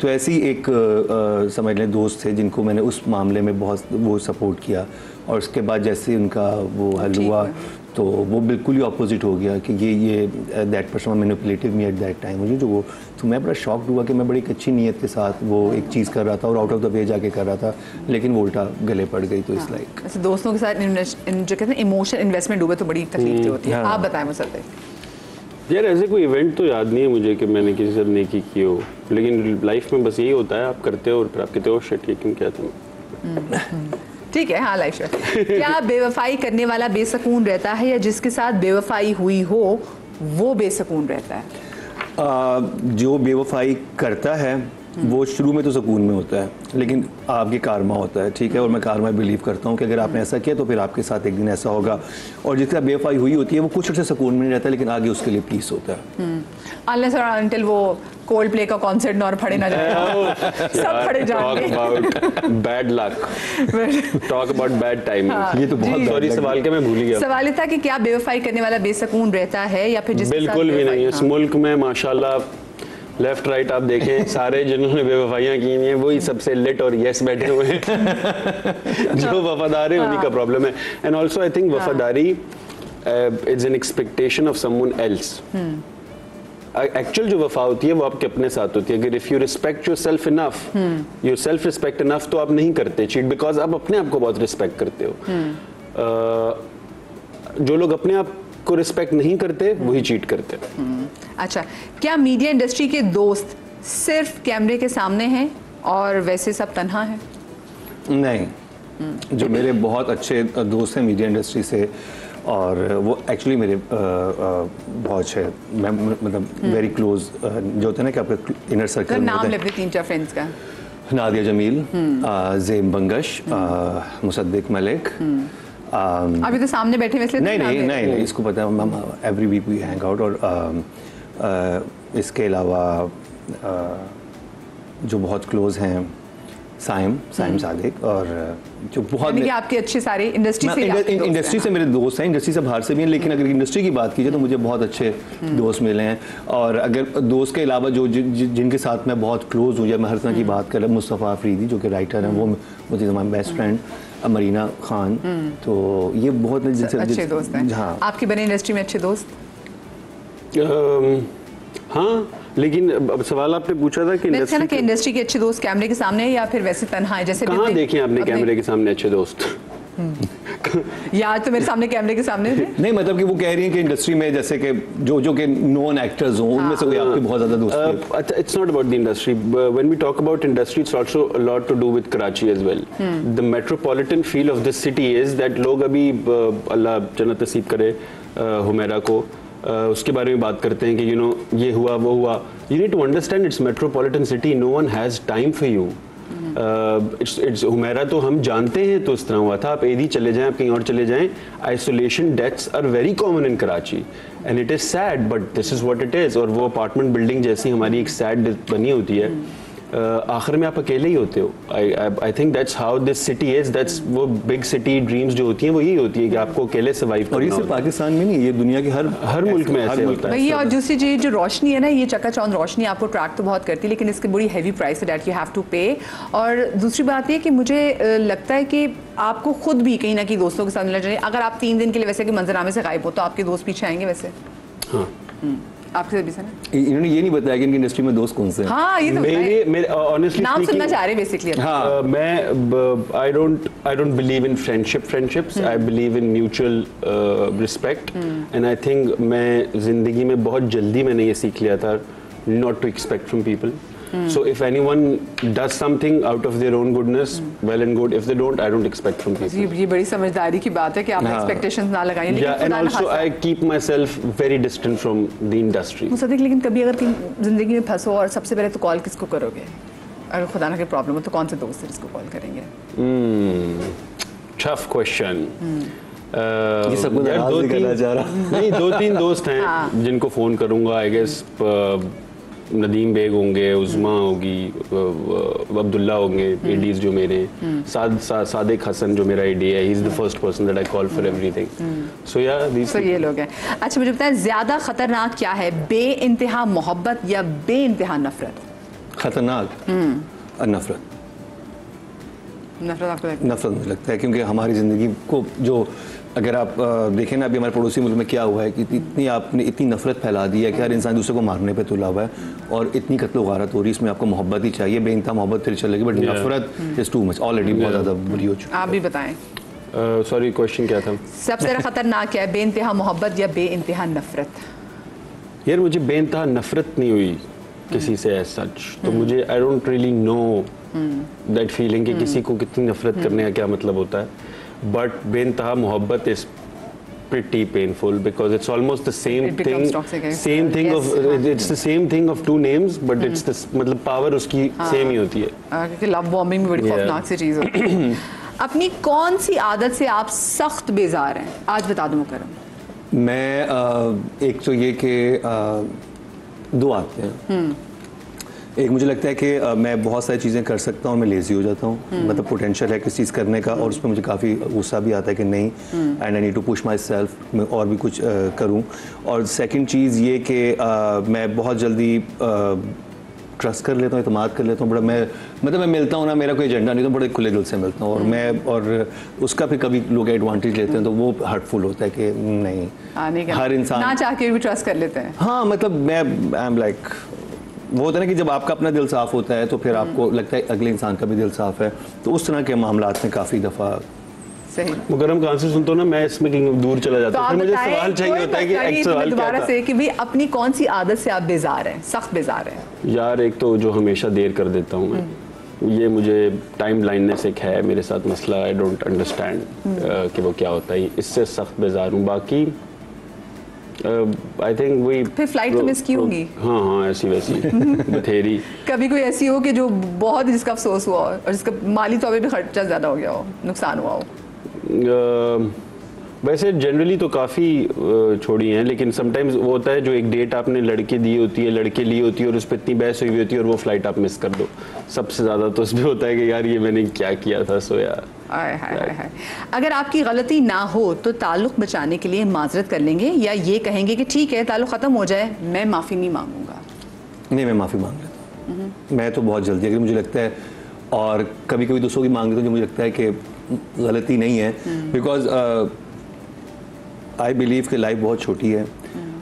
तो ऐसी एक समझ लें दोस्त थे जिनको मैंने उस मामले में बहुत वो सपोर्ट किया, और उसके बाद जैसे उनका वो हल हुआ तो वो बिल्कुल ही ऑपोजिट हो गया कि ये that person manipulative me at that time. मुझे जो वो तो मैं बड़ा शॉक्ड हुआ कि मैं बड़ी अच्छी नीयत के साथ वो एक चीज़ कर रहा था और आउट ऑफ द वे जाके कर रहा था, लेकिन वो उल्टा गले पड़ गई। तो इस लाइक ऐसे दोस्तों के साथ जो कहते हैं इमोशनल इन्वेस्टमेंट डूबे तो बड़ी तकलीफ होती है। आप बताएं मुसद्दिक। यार ऐसे कोई इवेंट तो याद नहीं है मुझे कि मैंने किसी से नेकी की हो, लेकिन लाइफ में बस यही होता है, आप करते हो और फिर आप कहते हो शिट ये क्यों किया तुमने। ठीक है, हाँ लाइफ। क्या बेवफाई करने वाला बेसकून रहता है, या जिसके साथ बेवफाई हुई हो वो बेसकून रहता है? जो बेवफाई करता है वो शुरू में तो सुकून में होता है, लेकिन आपके कारमा होता है, ठीक है। और मैं कारमा बिलीव करता हूँ कि अगर आपने ऐसा किया तो फिर आपके साथ एक दिन ऐसा होगा। और जिसका बेवफाई हुई होती है वो कुछ अर्से सुकून में नहीं रहता, लेकिन आगे उसके लिए पीस होता है। अनलेस और अनटिल वो कोल्ड प्ले का कॉन्सर्ट और फड़े ना जाए। सब फड़े जाएंगे। Bad luck, talk about bad timing. ये तो बहुत सॉरी, सवाल के मैं भूल गया। सवाल था कि क्या बेवफाई करने वाला बेसकून रहता है, या फिर जिसके बिल्कुल भी नहीं है। इस मुल्क में माशाल्लाह लेफ्ट राइट आप देखें सारे जिन्होंने बेवफाइयाँ की हैं वही सबसे लिट और यस बैठे हुए हैं। जो वफादार है उन्हीं का प्रॉब्लम है। एंड ऑल्सो आई थिंक वफादारी is an expectation of someone else. Actual जो वफा होती है वो आपके अपने साथ होती है। अगर if you respect your self enough, your self respect enough, तो आप नहीं करते चीट, बिकॉज आप अपने आप को बहुत रिस्पेक्ट करते हो। जो लोग अपने आप को रिस्पेक्ट नहीं करते वही चीट करते। अच्छा, क्या मीडिया इंडस्ट्री के दोस्त सिर्फ कैमरे के सामने हैं और वैसे सब तन्हा हैं? नहीं, जो मेरे बहुत अच्छे दोस्त हैं मीडिया इंडस्ट्री से, और वो एक्चुअली मेरे बहुत है, मैं मतलब वेरी क्लोज जो होता है ना कि आपका इनर सर्कल। नाम लेते 3-4 फ्रेंड्स का। नादिया जमील, ज़ेम बंगश, मुसद्दिक मलिक। अभी तो सामने बैठे हैं इसलिए नहीं, इसको पता है, हम every week we hang out. और इसके अलावा जो बहुत क्लोज हैं साइम सादिक, और जो बहुत आपके अच्छे सारे इंडस्ट्री से मेरे दोस्त हैं, इंडस्ट्री से बाहर से भी हैं, लेकिन अगर इंडस्ट्री की बात की जाए तो मुझे बहुत अच्छे दोस्त मिले हैं। और अगर दोस्त के अलावा जो जिनके साथ मैं बहुत क्लोज हूँ, या मैं हर तरह की बात कर रहा हूँ, मुस्तफ़ा अफरीदी जो कि राइटर हैं, वो मुझे हमारे बेस्ट फ्रेंड, मरीना खान, तो ये बहुत अच्छे दोस्त हैं। हाँ। आपके बने इंडस्ट्री में अच्छे दोस्त? हाँ, लेकिन अब सवाल आपने पूछा था कि इंडस्ट्री के अच्छे दोस्त कैमरे के सामने या फिर वैसे तन्हा है? जैसे कहाँ देखें आपने कैमरे के सामने अच्छे दोस्त? यार तो मेरे सामने कैमरे के सामने थे। नहीं, मतलब कि वो कह रही हैं कि इंडस्ट्री में जैसे कि जो कि नॉन एक्टर्स हों, उनमें से कोई आपके बहुत ज्यादा दोस्त हैं? It's not about the industry. When we talk about industry, it's also a lot to do with Karachi as well. The metropolitan feel of this city is that लोग अभी अल्लाह जन्नत नसीब करे हुमैरा को, उसके बारे में बात करते हैं कि ये हुआ वो हुआ। You need to understand it's metropolitan city. No one has time for you. Humaira तो हम जानते हैं, तो इस तरह हुआ था। आप एदी चले जाएं, आप कहीं और चले जाएं, isolation deaths are very common in Karachi, and it is sad, but this is what it is. और वो अपार्टमेंट बिल्डिंग जैसी हमारी एक सैड बनी होती है, आखिर में आप अकेले ही होते हो। I think that's how this city is. That's वो बिग सिटी ड्रीम्स जो होती हैं वो यही होती है कि आपको अकेले सर्वाइव करना। और ये सिर्फ पाकिस्तान में नहीं, ये दुनिया के हर मुल्क में ऐसे होता है। और दूसरी चीज जो रोशनी है ना, ये चकाचौंध रोशनी आपको ट्रैक तो बहुत करती है, लेकिन इसकी बड़ी हैवी प्राइस है दैट यू हैव टू पे। और दूसरी बात ये कि मुझे लगता है कि आपको खुद भी कहीं ना कहीं दोस्तों के साथ मिलना चाहिए। अगर आप 3 दिन के लिए वैसे कि मंजरनामे से गायब हो तो आपके दोस्त पीछे आएंगे वैसे। हाँ, आपके भी ना, इन्होंने ये नहीं बताया कि इनकी इंडस्ट्री में दोस्त कौन से हैं। हाँ, ये तो मेरे ऑनेस्टली नाम सुनना चाह रहे बेसिकली। हाँ, मैं I don't believe in friendships. I believe in mutual respect, and I think मैं जिंदगी में बहुत जल्दी मैंने ये सीख लिया था not to expect from people. So if anyone does something out of their own goodness, well and good. If they don't, I don't expect from people. ये बड़ी समझदारी की बात है कि आपने एक्सपेक्टेशंस ना लगाएं, लेकिन Yeah, and खुदा ना also खास्ता। I keep myself very distant from the industry. Mossadegh, लेकिन कभी अगर तुम जिंदगी में फंसो और सबसे पहले तो कॉल किसको करोगे? अगर खुदा ना कोई प्रॉब्लम हो तो कौन से दोस्त है जिसको कॉल करेंगे? Tough question. ये सब कुछ यार नाराज नहीं करना चाह रहा। नहीं, 2-3 दोस्त हैं जिनको फ़ोन करूँगा। आई गेस नदीम बेग होंगे, उज़मा होगी, अब्दुल्ला होंगे, एडीज जो मेरे, सादिक हसन जो मेरा एडी है, he is the first person that I call for everything. So या तो ये लोग हैं। अच्छा मुझे बताएं, ज़्यादा खतरनाक क्या है, बेइंतहा मोहब्बत या बेइंतहा नफरत? खतरनाक नफरत। नफरत आपको लगता है? नफरत मुझे लगता है, क्योंकि हमारी ज़िंदगी को जो अगर आप देखें ना, अभी हमारे पड़ोसी मुल्क में क्या हुआ है कि इतनी आपने इतनी नफरत फैला दी है कि हर इंसान दूसरे को मारने पे तुला हुआ है और इतनी कत्ल गारत हो रही है। इसमें आपको मोहब्बत ही चाहिए, बेइंतहा मोहब्बत फिर चलेगी, बट नफरत इज टू मच, ऑलरेडी बहुत ज़्यादा बुरी हो चुकी है। आप भी बताएं, सॉरी क्वेश्चन क्या था? सबसे ज़्यादा खतरनाक क्या है, बेइंतहा मोहब्बत या बेइंतहा नफरत? यार मुझे बेइंतहा नफरत नहीं हुई किसी से एज सच, तो मुझे I don't really know that feeling कि किसी को कितनी नफरत करने का क्या मतलब होता है। बट बेइंतहा मोहब्बत is pretty painful because it's almost the same It becomes thing, toxic, same thing yes, of it's the same thing of two names, but it's this मतलब power उसकी same ही होती है। क्योंकि लव बॉम्बिंग भी बड़ी खौफनाक सी चीज़ होती है। अपनी कौन सी आदत से आप सख्त बेजार हैं? आज बता दूं मुकर्रम। मैं एक तो ये कि दो आते हैं। एक मुझे लगता है कि मैं बहुत सारी चीज़ें कर सकता हूँ, मैं लेज़ी हो जाता हूँ, मतलब पोटेंशियल है किसी चीज़ करने का और उसमें मुझे काफ़ी गुस्सा भी आता है कि नहीं, and I need to push myself, मैं और भी कुछ करूँ। और सेकंड चीज़ ये कि मैं बहुत जल्दी ट्रस्ट कर लेता हूँ, इत्मीनान कर लेता हूँ बड़ा। मैं मिलता हूँ ना, मेरा कोई एजेंडा नहीं, तो बड़े खुले दिल से मिलता हूँ और उसका फिर कभी लोग एडवांटेज लेते हैं तो वो हर्टफुल होता है कि नहीं, हर इंसान ना चाह के भी ट्रस्ट कर लेते हैं। हाँ, मतलब मैं आई एम लाइक, वो होता है ना कि जब आपका अपना दिल साफ़ होता है तो फिर आपको लगता है अगले इंसान का भी दिल साफ़ है, तो उस तरह के मामलात में काफ़ी दफ़ा सही। मुकर्रम का आंसर सुनता हूँ ना, मैं इसमें कहीं दूर चला जाता हूँ। तो मुझे सवाल चाहिए होता है कि एक सवाल क्या दोबारा था? से कि भाई अपनी कौन सी आदत से आप बेजार हैं, सख्त बेजार हैं? यार एक तो जो हमेशा देर कर देता हूँ मैं, ये मुझे टाइम ब्लाइंडनेस एक है मेरे साथ मसला, आई डोंट अंडरस्टैंड कि वो क्या होता है, इससे सख्त बेजार हूँ। बाकी आई थिंक वही फिर फ्लाइट तो मिस की होगी। हाँ ऐसी वैसी बथेरी। कभी कोई ऐसी हो कि जो बहुत जिसका अफसोस हुआ हो और जिसका माली तौर पे भी खर्चा ज़्यादा हो गया हो, नुकसान हुआ हो? वैसे जनरली तो काफ़ी छोड़ी हैं, लेकिन समटाइम्स वो होता है जो एक डेट आपने लड़के दी होती है, लड़के ली होती है और उस पर इतनी बहस हुई होती है और वो फ्लाइट आप मिस कर दो। सबसे ज़्यादा तो उसमें होता है कि यार ये मैंने क्या किया था। सो यार हाय। अगर आपकी गलती ना हो तो ताल्लुक़ बचाने के लिए माजरत कर लेंगे या ये कहेंगे कि ठीक है ताल्लुक़ ख़त्म हो जाए, मैं माफ़ी नहीं मांगूंगा? नहीं, मैं माफ़ी मांग लेता हूँ। मैं तो बहुत जल्दी, अगर मुझे लगता है, और कभी कभी दूसरों की मांग लेता हूँ जो मुझे लगता है कि गलती नहीं है, बिकॉज आई बिलीव कि लाइफ बहुत छोटी है।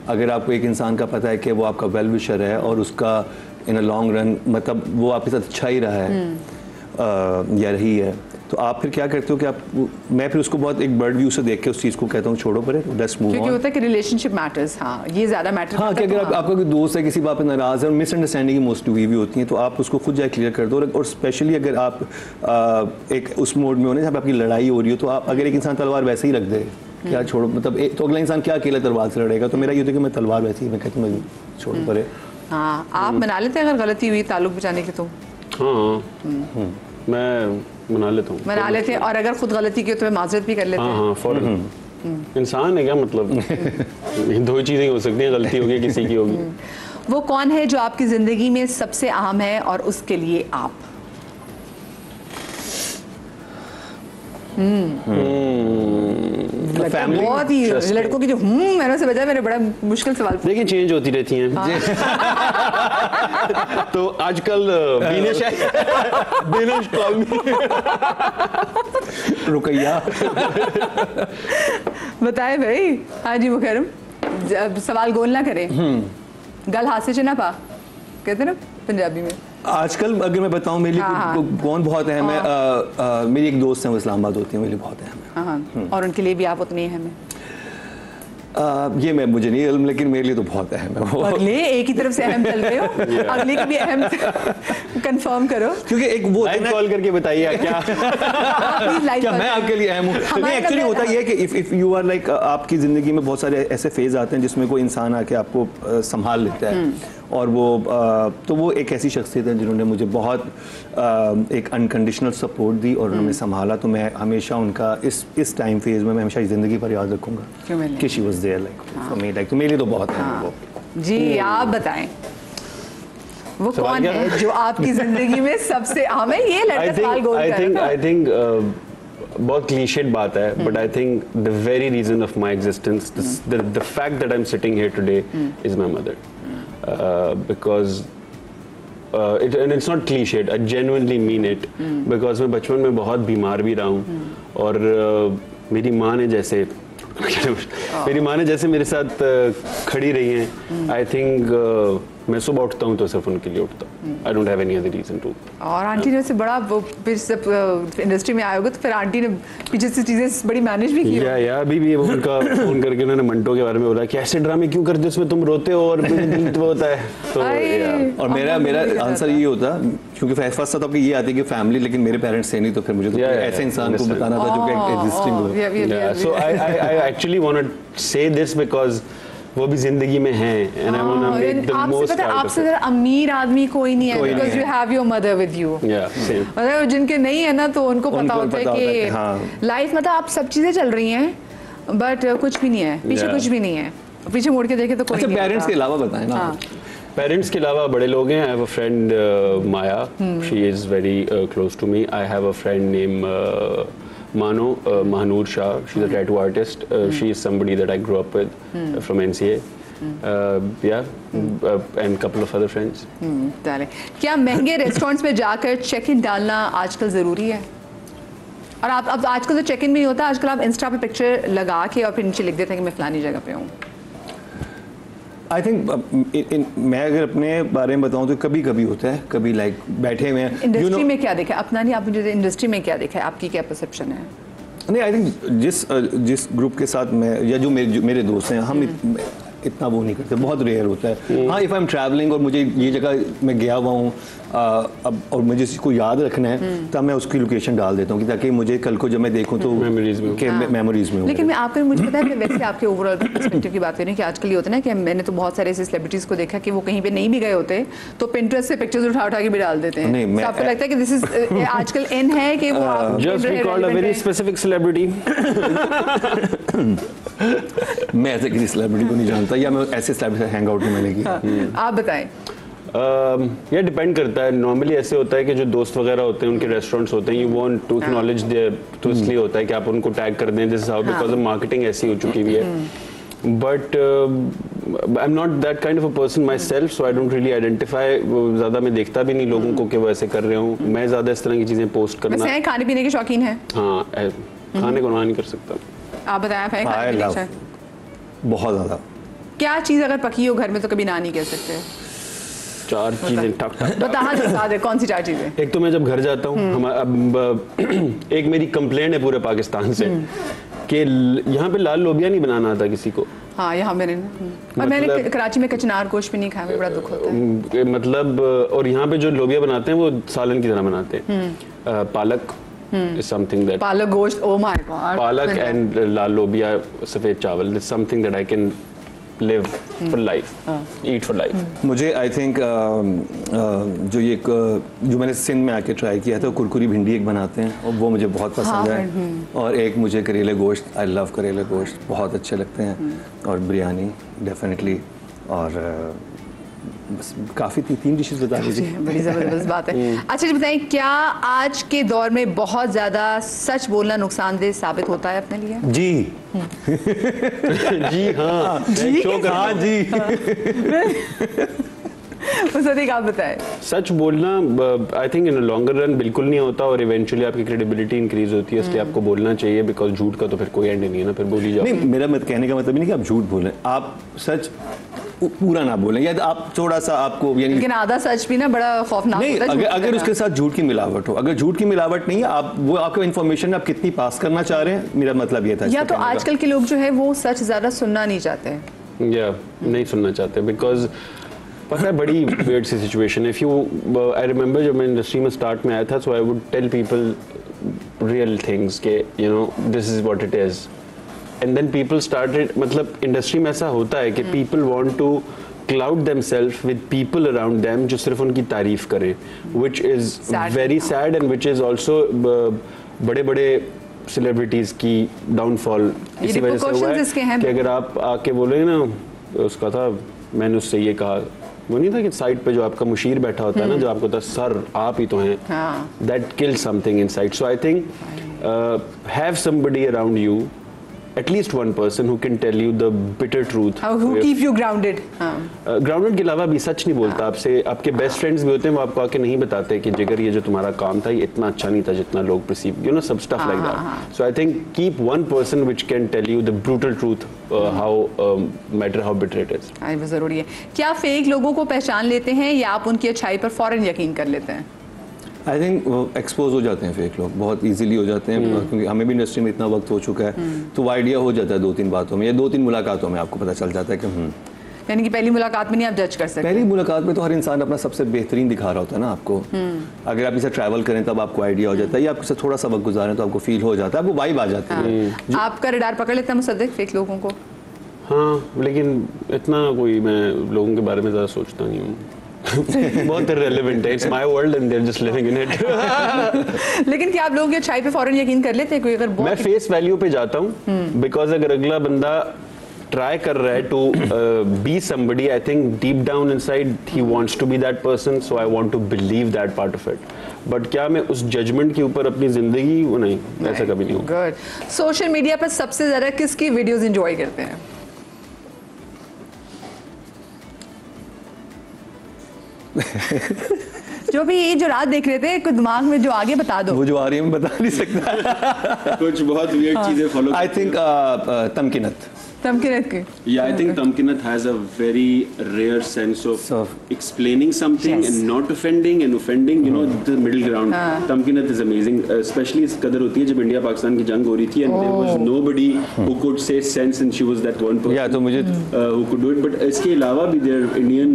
अगर आपको एक इंसान का पता है कि वो आपका वेल विशर है और उसका इन अ लॉन्ग रन मतलब वो आपके साथ अच्छा ही रहा है या रही है, तो आप फिर क्या करते हो कि आप, मैं फिर उसको बहुत एक बर्ड व्यू से देख के उस चीज़ को कहता हूँ छोड़ो परे, लेट्स मूव ऑन। क्योंकि होता है कि रिलेशनशिप मैटर्स, हाँ ये ज़्यादा मैटर करता है। हाँ, कि अगर आपका कोई दोस्त है किसी बात पे नाराज़ है और मिसअंडरस्टैंडिंग मोस्टली हुई भी होती हैं, तो आप उसको खुद जाए क्लियर कर दो। और स्पेशली अगर आप एक उस मोड में हो ना जहाँ पे आपकी लड़ाई हो रही हो, तो आप अगर एक इंसान तलवार वैसे ही रख दे, क्या छोड़ो, मतलब तो अगला इंसान क्या अकेला तलवार से लड़ेगा, तो मेरा ये होता है कि मैं तलवार वैसे ही मैं कहता हूँ छोड़ो परे। हाँ, आप मना लेते हैं अगर गलती हुई ताल्लुक़ बचाने की तो? हाँ मैं मना लेता हूँ। मना लेते हैं, और अगर खुद गलती की तो मैं माजरत भी कर लेते हैं? हाँ फौरन। इंसान है क्या, मतलब ये दो चीज़ें हो सकती हैं, गलती होगी किसी की होगी। वो कौन है जो आपकी ज़िंदगी में सबसे अहम है और उसके लिए आप? बहुत ही लड़कों की जो मैंने से बजा, मेरे बड़ा मुश्किल सवाल। देखिए चेंज होती रहती हैं। हाँ। तो आजकल बिनेश कॉल मी रुकैया। बताए भाई। हाँ जी मुकर्रम, सवाल गोल ना करें, गल हाथ से चना पा कहते ना पंजाबी में। आजकल अगर मैं बताऊं मेरे लिए कौन बहुत अहम है, मेरी एक दोस्त है वो इस्लामाबाद होती है, मेरे लिए बहुत अहम है। और उनके लिए भी आप उतने अहम हैं? ये मैं मुझे नहीं इल्म, लेकिन मेरे लिए तो बहुत अहम है वो। अगले एक ही तरफ से अहम चल रहे हो, अगले की भी अहम कंफर्म करो, क्योंकि एक वो लाइव कॉल करके बताइए क्या क्या मैं आपके लिए अहम हूँ? नहीं, एक्चुअली होता ये है कि इफ यू आर लाइक, आपकी ज़िंदगी में बहुत सारे ऐसे फेज आते हैं जिसमें कोई इंसान आके आपको संभाल लेता है, और वो तो वो एक ऐसी शख्सियत है जिन्होंने मुझे बहुत एक अनकंडीशनल सपोर्ट दी और उन्होंने संभाला। तो मैं हमेशा उनका इस टाइम फेज में मैं हमेशा ज़िंदगी पर याद रखूँगा कि she was there like for me, like तो मेरे लिए तो बहुत है वो। जी आप बताएं वो कौन है जो आपकी जिंदगी में सबसे अहम है? ये लड़का सवाल गोल कर रहा है। आई थिंक बहुत क्लीशेड बात है, but I think the very reason of my existence, the fact that I am sitting here today is my mother, because and it's not cliched, I genuinely mean it, because मैं बचपन में बहुत बीमार भी रहा हूँ, और मेरी माँ ने जैसे मेरे साथ खड़ी रही हैं। आई थिंक मैं सुबह उठता हूँ तो सिर्फ उनके लिए उठता हूँ। I don't have any other reason to. और आंटी ने से बड़ा वो फिर सब इंडस्ट्री में आए होगे तो फिर आंटी ने पीछे से चीजें बड़ी मैनेज भी की। या अभी भी वो उनका फोन करके उन्होंने मंटो के बारे में बोला कि ऐसे ड्रामे क्यों करते हो उसमें तुम रोते हो और मुझे दिल तो होता है। तो और मेरा आंसर ये होता, क्योंकि फर्स्ट तो आपकी ये आती है कि फैमिली, लेकिन मेरे पेरेंट्स थे नहीं, तो फिर मुझे तो ऐसे इंसान को बताना था जो कि एग्जिस्टिंग हो। सो आई एक्चुअली वांट टू से दिस बिकॉज़ वो भी जिंदगी में हैं, and I want to make the most out of it. आपसे ज़रा अमीर आदमी कोई नहीं है, because you have your mother with you. Yeah, same. मतलब जिनके नहीं है ना तो उनको पता होता है कि लाइफ मतलब आप सब चीजें चल रही हैं, बट कुछ भी नहीं है पीछे, कुछ भी नहीं है पीछे मुड़ के देखे तो कोई नहीं। पेरेंट्स के अलावा बताएं ना। पेरेंट्स के अलावा बड़े लोग हैं। I have a friend Maya, she is very close to me. I have a friend name Mano Mahanur Shah, she's a tattoo artist. She is somebody that I grew up with from NCA. And couple of other friends. क्या महंगे restaurants में जाकर check in डालना आजकल ज़रूरी है? और आप अब आजकल तो चेक इन भी नहीं होता, आजकल आप इंस्टा पे पिक्चर लगा के और फिर नीचे लिख देते हैं कि मैं फलानी जगह पे हूँ। आई थिंक मैं अगर अपने बारे में बताऊं तो कभी कभी होता है, कभी लाइक बैठे हुए हैं। इंडस्ट्री में क्या देखा अपना नहीं, आप मुझे इंडस्ट्री में क्या देखा है, आपकी क्या परसेप्शन है? नहीं, आई थिंक जिस ग्रुप के साथ मैं या जो मेरे दोस्त हैं, हम इतना वो नहीं करते, बहुत रेयर होता है। हाँ, इफ़ आई एम ट्रैवलिंग और मुझे ये जगह मैं गया हुआ हूँ अब और मुझे इसको याद रखना है, तब मैं उसकी लोकेशन डाल देता हूँ कि ताकि मुझे कल को जब मैं देखूँ तो मेमोरीज में हो। लेकिन मैं आपको मुझे पता है वैसे आपके ओवरऑल पर्सपेक्टिव की बात करें कि आजकल ये होता है ना कि मैंने तो बहुत सारे ऐसे सेलिब्रिटीज को देखा कि वो कहीं पे नहीं भी गए होते तो पिंटरेस्ट से पिक्चर्स उठा के भी डाल देते हैं। तो आपको लगता है कि दिस इज आजकल इन है कि वो just we called a very specific celebrity. मैं ऐसे किसी सेलिब्रिटी को नहीं जानता, या मैं ऐसे सेलिब्रिटी से हैंग आउट नहीं मैंने की। आप बताएं। ये डिपेंड करता है। नॉर्मली ऐसे होता है कि जो दोस्त वगैरह होते हैं उनके रेस्टोरेंट्स होते हैं, you want to acknowledge there, तो इसलिए होता है कि आप उनको टैग कर दें, this is how, because marketing ऐसी हो चुकी हुई है। But I am not that kind of a person my self, so I don't really identify. ज़्यादा मैं देखता भी नहीं लोगों को कि वो ऐसे कर रहे हूँ। मैं ज़्यादा इस तरह की चीज़ें पोस्ट करना। वैसे खाने पीने के शौकीन है? हाँ, खाने को मना नहीं कर सकता। आप बताएं। बहुत ज़्यादा। क्या चीज़ अगर पकी हो घर में तो कभी ना नहीं कह सकते? चार चीजें बता दे कौन सी चार चीजें? एक तो मैं जब घर जाता हूँ, एक मेरी कंप्लेंट है पूरे पाकिस्तान से कि यहाँ पे लाल लोबिया नहीं बनाना आता किसी को। हाँ, यहाँ मैंने कराची में कचनार गोश्त भी नहीं खाया, मुझे बड़ा दुख होता है। मतलब और यहाँ पे जो लोबिया बनाते हैं वो सालन की तरह बनाते हैं। पालक is something that पालक गोश्त, oh my god, पालक and लाल लोबिया, सफेद चावल, is something that I can live for life, eat for life. मुझे आई थिंक जो मैंने सिंध में आके ट्राई किया था, कुरकुरी भिंडी एक बनाते हैं और वो मुझे बहुत पसंद है। और एक मुझे करेले गोश्त, आई लव करेले गोश्त, बहुत अच्छे लगते हैं। और बिरयानी डेफिनेटली। और बस काफ़ी 3 डिशेस बता दीजिए। बड़ी ज़बरदस्त बात है। अच्छा जी बताएं, क्या आज के दौर में बहुत ज़्यादा सच बोलना नुकसानदेह साबित होता है अपने लिए? जी जी हाँ जी मुझे आप बताएं। सच बोलना I think in longer run बिल्कुल नहीं होता और इवेंचुअली आपकी क्रेडिबिलिटी इंक्रीज होती है, इसलिए आपको बोलना चाहिए, बिकॉज झूठ का तो फिर कोई एंड नहीं है ना, फिर बोली जाओ। नहीं, मेरा कहने का मतलब नहीं कि आप झूठ बोलें, आप सच पूरा ना बोलें, या आप थोड़ा सा आपको यानी, लेकिन आधा सच भी ना बड़ा खौफनाक नहीं, होता है। अगर उसके साथ झूठ की मिलावट हो, अगर झूठ की मिलावट नहीं है, आप वो आपको इन्फॉर्मेशन आप कितनी पास करना चाह रहे हैं, मेरा मतलब ये था। या तो आजकल के लोग जो है वो सच ज्यादा सुनना नहीं चाहते हैं, या नहीं सुनना चाहते, बिकॉज पता है बड़ी weird सी सिचुएशन है। इफ यू आई रिमेंबर जब मैं इंडस्ट्री में स्टार्ट में आया था, so I would tell people real things के you know this is what it is, and then people started, मतलब इंडस्ट्री में ऐसा होता है कि people want to cloud themselves with people around them जो सिर्फ उनकी तारीफ करें, which is very sad and which is also बड़े बड़े सेलिब्रिटीज की डाउनफॉल इसी वजह से हुआ है कि अगर आप आके बोलेंगे ना उसका था, मैंने उससे ये कहा, वो नहीं था कि साइड पे जो आपका मुशीर बैठा होता है ना, जो आपको होता है सर आप ही तो हैं, that kill something inside. So I think have somebody around you, at least one person who can tell you the bitter truth, who keep you grounded। grounded के अलावा भी सच नहीं बोलता आपसे, आपके बेस्ट फ्रेंड्स भी होते हैं वो आपको आके नहीं बताते कि जिगर ये जो तुम्हारा काम था ये इतना अच्छा नहीं था जितना लोग perceive, you know, some stuff like that। So I think keep one person which can tell you the brutal truth, how matter how bitter it is। वो जरूरी है। क्या फेक लोगों को पहचान लेते हैं या आप उनकी अच्छाई पर फौरन यकीन कर लेते हैं? आई थिंक एक्सपोज हो जाते हैं फेक लोग, बहुत इजीली हो जाते हैं, क्योंकि हमें भी इंडस्ट्री में इतना वक्त हो चुका है, तो वो आइडिया हो जाता है 2-3 बातों में या 2-3 मुलाकातों में आपको पता चल जाता है कि यानी कि पहली मुलाकात में नहीं आप जज कर सकते। पहली मुलाकात में तो हर इंसान अपना सबसे बेहतरीन दिखा रहा होता है ना आपको। अगर आप इसे ट्रैवल करें तब आपको आइडिया हो जाता है, या आपके साथ थोड़ा सा वक्त गुजारें तो आपको फील हो जाता है, आपको वाइब आ जाती है। आपका रडार पकड़ लेता है मुसद्दिक फेक लोगों को? हाँ, लेकिन इतना कोई मैं लोगों के बारे में ज़्यादा सोचता नहीं हूँ। बहुत irrelevant है, it's my world and they're just living in it। लेकिन क्या आप लोगों की अच्छाई पे फौरन यकीन कर लेते हैं? कोई अगर मैं फेस वैल्यू पे जाता हूँ, बिकॉज अगर अगला बंदा ट्राई कर रहा है to be somebody, I think deep down inside he wants to be that person, so I want to believe that part of it. But क्या मैं उस जजमेंट के ऊपर अपनी जिंदगी, वो नहीं, ऐसा कभी नहीं होगा। गुड। सोशल मीडिया पर सबसे ज्यादा किसकी वीडियोस एंजॉय करते हैं? जो भी ये जो रात देख रहे थे, कुछ दिमाग में जो आगे बता दो। वो जो आ रही है मैं बता नहीं सकता। कुछ बहुत वियर्ड चीजें follow. I think Tamkeenat. Tamkeenat की? Yeah, I think Tamkinat has a very rare sense of explaining something and not offending and offending, you know, the middle ground. Tamkinat is amazing, especially इस कदर होती है जब इंडिया पाकिस्तान की जंग हो रही थी and there was nobody who could say sense and she was that one person तो मुझे who could do it. But इसके अलावा भी there are Indian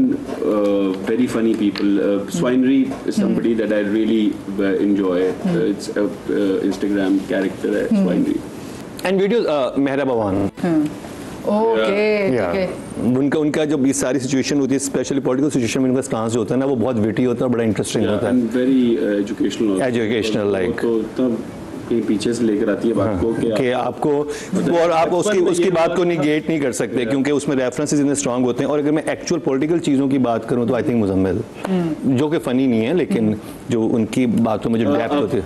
very funny people. Swinery is somebody that I really enjoy. It's a Instagram character है Swinery. And videos Mehra भवन। उनका जब ये सारी सिचुएशन होती है, स्पेशली पॉलिटिकल सिचुएशन में उनका स्टांस जो होता है ना, वो बहुत विटी होता है, बड़ा इंटरेस्टिंग होता है, वेरी एजुकेशनल लाइक, तो तब कहीं पीछे से लेकर आती है बात को कि आपको, और आप उसकी बात को निगेट नहीं कर सकते क्योंकि उसमें रेफरेंसेस इतने स्ट्रांग होते हैं। और अगर मैं एक्चुअल पॉलिटिकल चीज़ों की बात करूं तो आई थिंक मुजम्मिल, जो कि फ़नी नहीं है लेकिन जो उनकी बातों में जो डेप्थ होती है।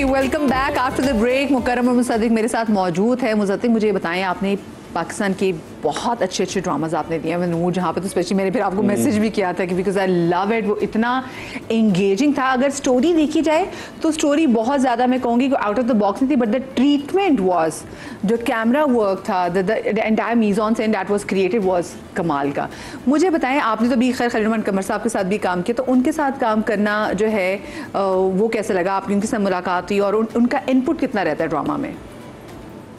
Welcome back after the break. Mukarram और मुसद्दिक मेरे साथ मौजूद है। मुसद्दिक, मुझे बताएं, आपने पाकिस्तान के बहुत अच्छे नड्रामाज आपने दिए हैं नूर जहाँ पे, तो स्पेशली मैंने फिर आपको मैसेज भी किया था कि बिकॉज आई लव इट, वो इतना एंगेजिंग था। अगर स्टोरी देखी जाए तो स्टोरी बहुत ज़्यादा मैं कहूँगी कि आउट ऑफ द बॉक्स नहीं थी, बट द ट्रीटमेंट वाज, जो कैमरा वर्क था, the entire mise en scene that was created was कमाल का। मुझे बताएं, आपने तो भी खैर खलील रहमान कमर साहब के साथ भी काम किया, तो उनके साथ काम करना जो है वो कैसा लगा? आपकी उनके साथ मुलाकात हुई और उनका इनपुट कितना रहता है ड्रामा में?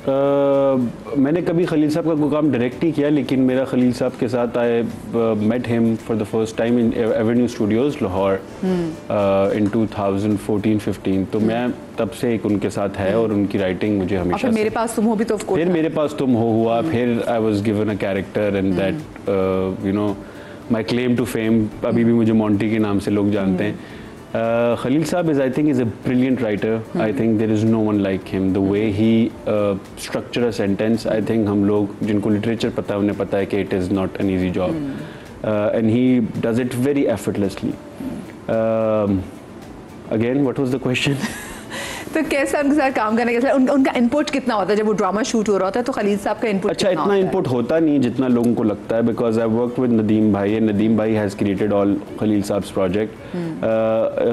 मैंने कभी खलील साहब का कोई काम डायरेक्ट ही किया, लेकिन मेरा खलील साहब के साथ I met him for the first time in Avenue Studios Lahore in 2014-15। तो मैं तब से एक उनके साथ है और उनकी राइटिंग मुझे हमेशा मेरे पास तुम हो भी तो फिर मेरे पास तुम हो हुआ, फिर I was given a character and that you know my claim to fame, अभी भी मुझे मोंटी के नाम से लोग जानते हैं। Khalil Saab is, I think, is a brilliant writer. I think there is no one like him. The way he structure a sentence, I think हम लोग जिनको literature पता है उन्हें पता है कि it is not an easy job, and he does it very effortlessly. Again, what was the question? तो कैसा उनके साथ काम करने कैसा, उनका इनपुट कितना होता है जब वो ड्रामा शूट हो रहा होता है? तो खलील साहब का इनपुट अच्छा, इतना इनपुट होता नहीं जितना लोगों को लगता है, because I work with Nadeem भाई एंड नदीम भाई हैज़ क्रिएटेड ऑल खलील साहब प्रोजेक्ट।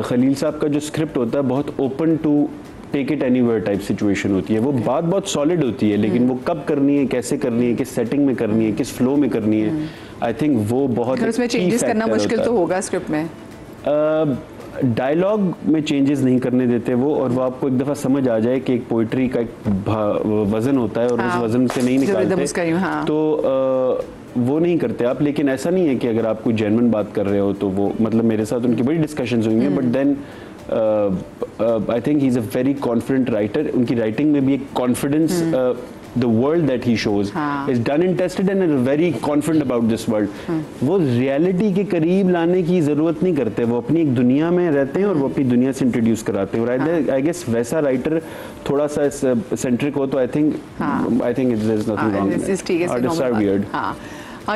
खलील साहब का जो स्क्रिप्ट होता है बहुत open to take it anywhere type situation होती है। वो बात बहुत सॉलिड होती है, लेकिन वो कब करनी है, कैसे करनी है, किस सेटिंग में करनी है, किस फ्लो में करनी है, आई थिंक वो बहुत उसमें चेंजेस करना मुश्किल तो होगा स्क्रिप्ट में। डायलॉग में चेंजेस नहीं करने देते वो, और वो आपको एक दफ़ा समझ आ जाए कि एक पोइट्री का एक वजन होता है और उस वजन से नहीं निकालते, हाँ। तो वो नहीं करते आप। लेकिन ऐसा नहीं है कि अगर आप कोई जेन्युइन बात कर रहे हो तो वो, मतलब मेरे साथ उनकी बड़ी डिस्कशंस हुई हैं, but then I think he is a very confident writer. उनकी राइटिंग में भी एक confidence, the world that he shows is done and tested and are very confident about this world. वो रियलिटी के करीब लाने की ज़रूरत नहीं करते, वो अपनी एक दुनिया में रहते हैं और वो अपनी दुनिया से इंट्रोड्यूस कराते हैं। और आई गेस वैसा राइटर थोड़ा सा सेंट्रिक हो तो I think it is nothing wrong. Artist are weird. हाँ,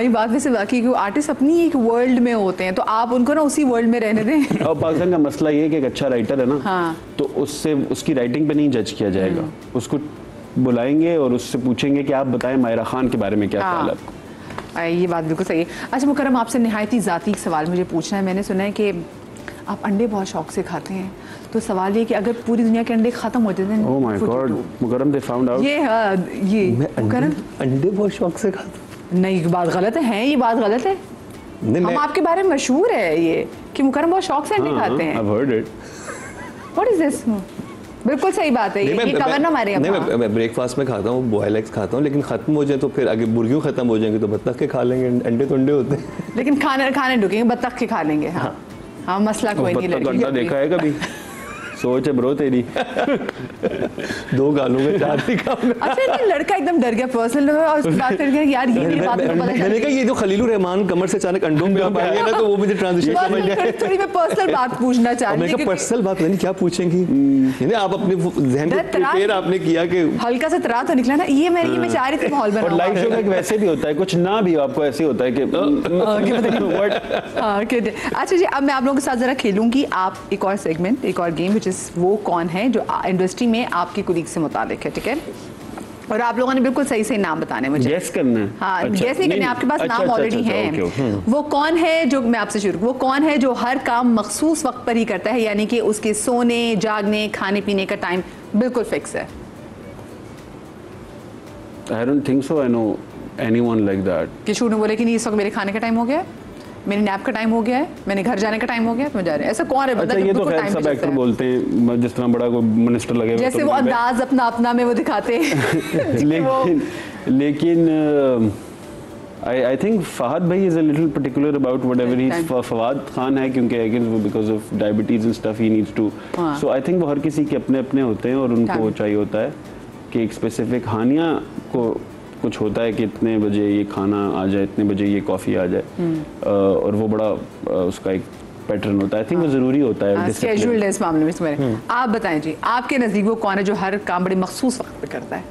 ये बात वैसे बाकी कि आर्टिस्ट अपनी एक वर्ल्ड में होते हैं, तो आप उनको ना उसी वर्ल्ड में रहने दें। और पाकिस्तान का मसला ये है कि एक अच्छा राइटर है ना, तो उससे उसकी राइटिंग पे नहीं जज किया जाएगा। उसको बुलाएंगे और उससे पूछेंगे कि आप बताएं मायरा खान के बारे में क्या ख्याल है आपको। ये बात बिल्कुल सही है। अच्छा मुकर्रम, आपसे निहायत ही ज़ाती सवाल मुझे पूछना है। मैंने सुना है कि आप अंडे बहुत शौक से खाते हैं, तो सवाल ये कि अगर पूरी दुनिया के अंडे खत्म हो जाते हैं, oh my God Mukarram, they found out ये मुकर्रम अंडे बहुत शौक से खाता। नहीं, ये बात गलत है, ये बात गलत है। हम आपके बारे में मशहूर है ये कि मुकर्रम बहुत शौक से अंडे खाते हैं। I've heard it. What is this? बिल्कुल सही बात है। ये कवर ना मारे। नहीं, मैं ब्रेकफास्ट में खाता हूँ, बॉयल एग्स खाता हूँ, लेकिन खत्म हो जाए तो फिर अगर मुर्गियों खत्म हो जाएंगे तो बत्तख के खा लेंगे। अंडे तो अंडे होते हैं, लेकिन खाने ढुकेंगे, बत्तख के खा लेंगे। हाँ, मसला कोई नहीं। बत्तख अंडा देखा है कभी? सोच है ब्रो तेरी। 2 गालूंगा, 4 नहीं खाऊंगा। अच्छा, ये लड़का एकदम डर गया पर्सनल और उसकी बात कर गया यार ये मेरी बात में मैंने कहा ये जो खलीलुर रहमान कमर से अचानक अंडों में आप आएंगे ना, तो वो मुझे ट्रांजिशन समझ गया। थोड़ी मैं पर्सनल बात पूछना चाह रही हूं। पर्सनल बात नहीं, क्या पूछेंगी? आप अपने जहन को प्रिपेयर आपने किया कि हल्का सा तरा तो निकला ना, ये मैं चाह रही थी माहौल बना। और लाइव शो में वैसे भी होता है, कुछ ना भी आपको ऐसे होता है कि अच्छा जी, अब मैं आप लोगों के साथ जरा खेलूंगी। आप एक और सेगमेंट, एक और गेम, विच इज वो कौन है जो इंडस्ट्री में आपके कुलीग से मुताबिक है, ठीक है? और आप लोगों ने बिल्कुल सही सही नाम बताने मुझे। गेस करना है। हाँ, गेस नहीं करने, आपके पास नाम ऑलरेडी हैं। वो कौन है जो, मैं आपसे शुरू, वो कौन है जो हर काम मखसूस वक्त पर ही करता है, यानी कि उसके सोने, जागने, खाने पीने का टाइम बिल्कुल फिक्स है? I don't think so. I know anyone like that. किशोर ने बोले कि नहीं इस वक्त मेरे खाने का टाइम हो गया है, मेरे नैप का टाइम हो गया है, मैंने घर जाने का टाइम हो गया, तो मैं जा रहा है। ऐसा कौन है? अच्छा, ये तो खैर सब एक्टर बोलते हैं, जिस तरह बड़ा कोई मिनिस्टर लगे जैसे वो अंदाज अपना में वो दिखाते हैं। लेकिन I think Fahad bhai is a little particular about whatever he's Fawad Khan है, क्योंकि I guess because of diabetes and stuff he needs to. So I think वो हर किसी के अपने होते हैं और उनको चाहिए होता है कि एक स्पेसिफिक हानिया को कुछ होता है कि इतने बजे ये खाना आ जाए, इतने बजे ये कॉफ़ी आ जाए, और वो बड़ा उसका एक पैटर्न होता है। आई थिंक वो ज़रूरी होता है स्केड्यूल्ड इस मामले में तुम्हारे। आप बताएं जी, आपके नज़दीक वो कौन है जो हर काम बड़े मखसूस वक्त पे करता है?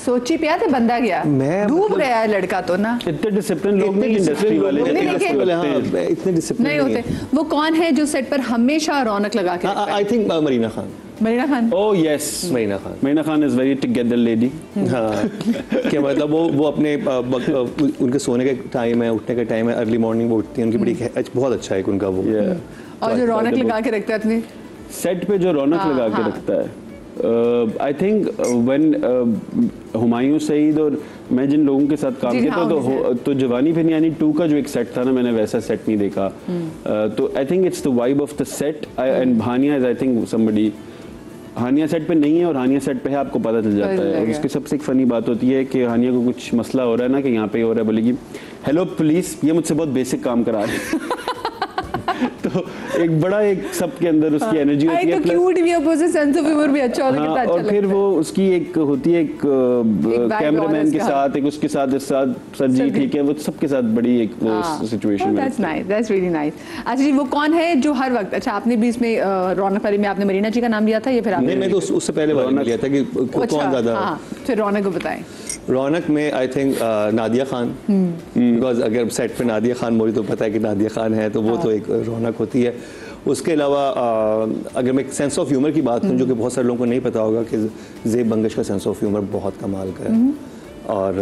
सोची पिया थे बंदा गया, डूब गया है लड़का तो ना। इतने डिसिप्लिन लोग नहीं, इंडस्ट्री वाले इतने डिसिप्लिन नहीं होते। वो कौन है जो सेट पर हमेशा रौनक लगा के? आई think Marina Khan. Marina Khan, oh yes, Marina Khan is very together lady. हाँ, क्या मतलब वो अपने उनके सोने का टाइम है, उठने का टाइम है, अर्ली मॉर्निंग वो उठती है, उनकी बड़ी बहुत अच्छा है उनका वो। और जो रौनक लगा के रखता है अपनी सेट पे, जो रौनक लगा के रखता है, I think when Humayun Saeed और मैं जिन लोगों के साथ काम किया था, तो जवानी फिर यानी 2 का जो एक सेट था ना, मैंने वैसा सेट नहीं देखा। तो I think it's the vibe of the set. And Hania is I think somebody, Hania set पे नहीं है और हानिया सेट पे है, आपको पता चल जाता है। और उसकी सबसे एक फनी बात होती है कि हानिया को कुछ मसला हो रहा है ना, कि यहाँ पे हो रहा है, बोलेगी हेलो पुलिस, ये मुझसे बहुत बेसिक काम करा रहे हैं। तो एक बड़ा एक सबके अंदर उसकी एनर्जी होती है, क्यूट भी है, सेंस ऑफ ह्यूमर भी अच्छा होता है। और फिर वो उसकी एक होती है एक कैमरामैन के साथ, एक उसके साथ सर जी ठीक है, वो सबके साथ बड़ी एक वो सिचुएशन में। That's nice, that's really nice. अच्छा जी, वो कौन है जो हर वक्त, अच्छा आपने भी इसमें रौनक वाली में आपने मरीना जी का नाम लिया था, या फिर आपने? नहीं, मैं तो उससे पहले रौनक लिया था कि कौन ज्यादा। फिर रौनक को बताएं। रौनक में I think Nadia Khan, because अगर सेट पे नादिया खान बोली तो पता है कि नादिया खान है, तो वो तो एक रौनक होती है। उसके अलावा अगर मैं सेंस ऑफ ह्यूमर की बात करूँ, जो कि बहुत सारे लोगों को नहीं पता होगा कि ज़ेब बंगश का सेंस ऑफ ह्यूमर बहुत कमाल का है। और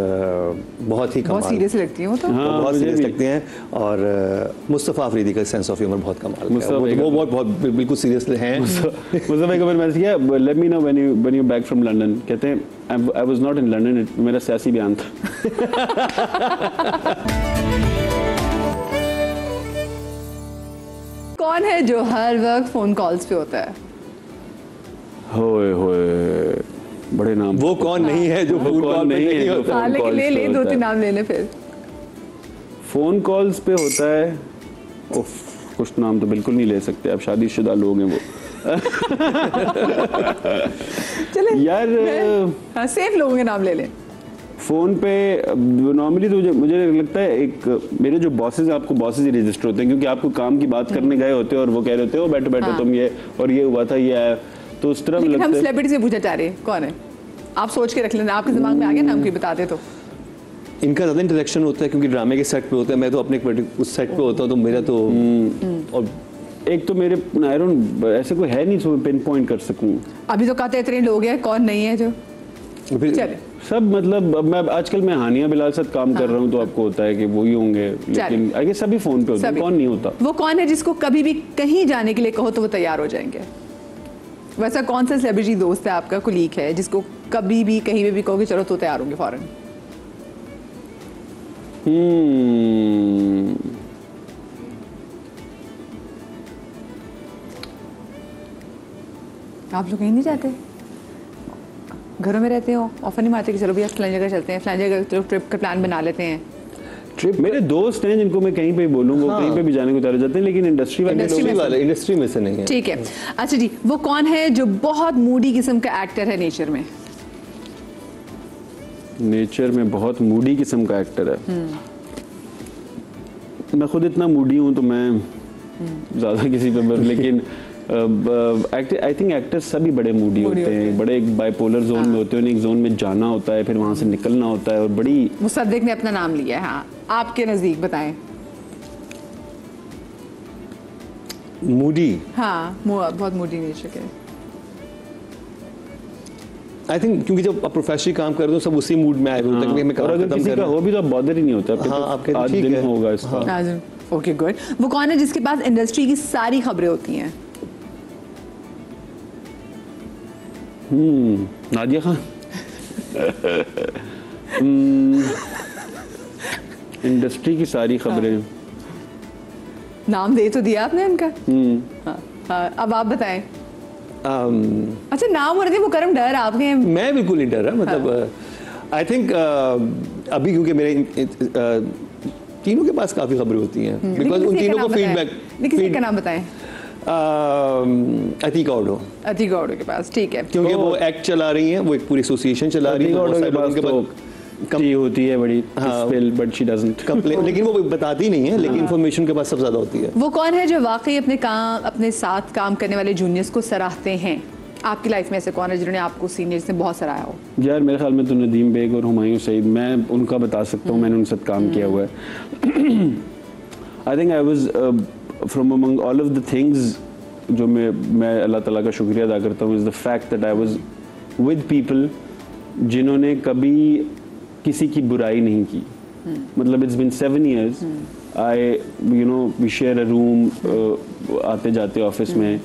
बहुत ही बहुत कमाल, सीरियस लगती हूँ तो हाँ, बहुत मुझे सीरियस भी। लगते हैं। और मुस्तफ़ा अफरीदी का सेंस ऑफ ह्यूमर बहुत कमाल का है। मुस्तफ़ा भाई वो का- बहुत बहुत बिल्कुल सीरियस हैं। मुझे भाई को मैंने मैसेज किया, let me know when you back from London. कहते हैं I was not in London, मेरा सियासी बयान था। कौन है जो हर वक्त फोन कॉल्स पे होता है? होए होए, बड़े नाम। वो कौन नहीं है जो वो फोन कौन कॉल पे नहीं है नहीं जो होता? फोन ले कॉल्स ले पे ले होता 2-3 है। नाम ले ले फिर। फोन कॉल्स पे होता है, उफ, कुछ नाम तो बिल्कुल नहीं ले सकते, अब शादीशुदा लोग हैं वो। चले यार हाँ, सेफ लोगों के नाम ले ले। फोन पे नॉर्मली तो मुझे लगता है एक मेरे जो बॉसेज, आपको बॉसेज ही रजिस्टर होते हैं क्योंकि आपको काम की बात करने गए होते हैं और वो कह रहे होते हो बैठो बैठो हाँ। तुम ये और ये हुआ था, ये आया, तो उस तरह लेकिन हम लगता है। सेलिब्रिटी से पूछना चाह रहे हैं कौन है, आप सोच के रख लेना, आपके दिमाग में आ गया नाम कोई बता दे तो। इनका ज़्यादा इंटरेक्शन होता है क्योंकि ड्रामे के सेट पे होता है, मैं तो अपने उस सेट पे होता हूँ, तो मेरा तो और एक तो मेरे आई डोंट, ऐसे कोई है नहीं जो पिन पॉइंट कर सकूं। अभी तो कहते इतने लोग हैं, कौन नहीं है जो फिर चले। सब मतलब अब मैं आजकल मैं हानिया बिलाल साथ काम कर रहा हूँ तो आपको होता है कि वो ही होंगे, लेकिन आई गेस सभी फोन पे होते हैं, सभी। कौन नहीं होता। वो कौन है जिसको कभी भी कहीं जाने के लिए कहो तो वो तैयार हो जाएंगे? वैसा कौन सा सेलिब्रिटी दोस्त है आपका, कुलीग है, जिसको कभी भी कहीं पे भी कहोगे चलो तो तैयार होंगे फौरन? आप लोग कहीं नहीं जाते, घरों में रहते हो, ऑफर नहीं मारते कि चलो भैया फलानी जगह चलते हैं, फलानी जगह ट्रिप का प्लान बना लेते हैं? ट्रिप मेरे दोस्त हैं जिनको मैं कहीं पे बोलूँ वो कहीं पे भी जाने को तैयार हो जाते हैं, लेकिन इंडस्ट्री वाले इंडस्ट्री लोग में वाले इंडस्ट्री में से नहीं है। ठीक है। अच्छा जी, वो कौन है जो बहुत मूडी किस्म का एक्टर है नेचर में? नेचर में बहुत मूडी किस्म का एक्टर है। मैं खुद इतना मूडी हूँ तो मैं ज्यादा किसी पे लेकिन आई थिंक एक्टर्स सभी बड़े मूडी होते हैं, बड़े एक बाइपोलर जोन में होते हैं, एक जोन में जाना होता है फिर वहां से निकलना होता है और बड़ी। मुसद्दिक ने अपना नाम लिया है, हाँ, आपके नजदीक बताएं। मूडी, हाँ, बहुत मूडी नेचर के। आई थिंक क्योंकि जब आप प्रोफेशनली काम कर रहे हो सब उसी मूड में आए हुए होते हैं कि मैं और काम अगर खत्म किसी कर का रहा हूं। हो भी तो आप बॉदर ही नहीं होता, फिर हाँ, तो आप कहते हैं, आज ठीक दिन है। होगा इसका। Okay good. वो कौन है जिसके पास इंडस्ट्री की सारी खबरें होती हैं? नादिया खान। इंडस्ट्री की सारी खबरें। नाम दे तो दिया आपने उनका। हाँ, हाँ, अब आप बताएं। अच्छा, नाम और मुकरम डर आपके हैं? मैं बिल्कुल नहीं डर रहा, मतलब आई थिंक अभी क्योंकि मेरे तीनों के पास काफी खबरें होती हैं, बिकॉज उन तीनों को फीडबैक। किसी का नाम बताएं। अतीका ओडो, अतीका ओडो के पास, ठीक है। क्योंकि वो एक्ट चला रही हैं, वो एक पूरी एसोसिएशन चला रही है, के पास तो टी होती है बड़ी spill, but she doesn't complain, लेकिन वो बताती नहीं है, लेकिन इन्फॉर्मेशन के पास सब ज्यादा होती है। वो कौन है जो वाकई अपने साथ काम करने वाले जूनियर्स को सराहते हैं? आपकी लाइफ में ऐसे कौन है जिन्होंने आपको सीनियर्स ने बहुत सराहा हो? यार मेरे ख्याल में तो नदीम बेग और हुमायूं सईद, मैं उनका बता सकता हूँ, मैंने उनके साथ काम किया हुआ है। I think I was from among all of the things जो मैं अल्लाह ताला का शुक्रिया अदा करता हूँ, is the fact that I was with people जिन्होंने कभी किसी की बुराई नहीं की। मतलब it's been 7 years, I you know we share a room, आते जाते ऑफिस में।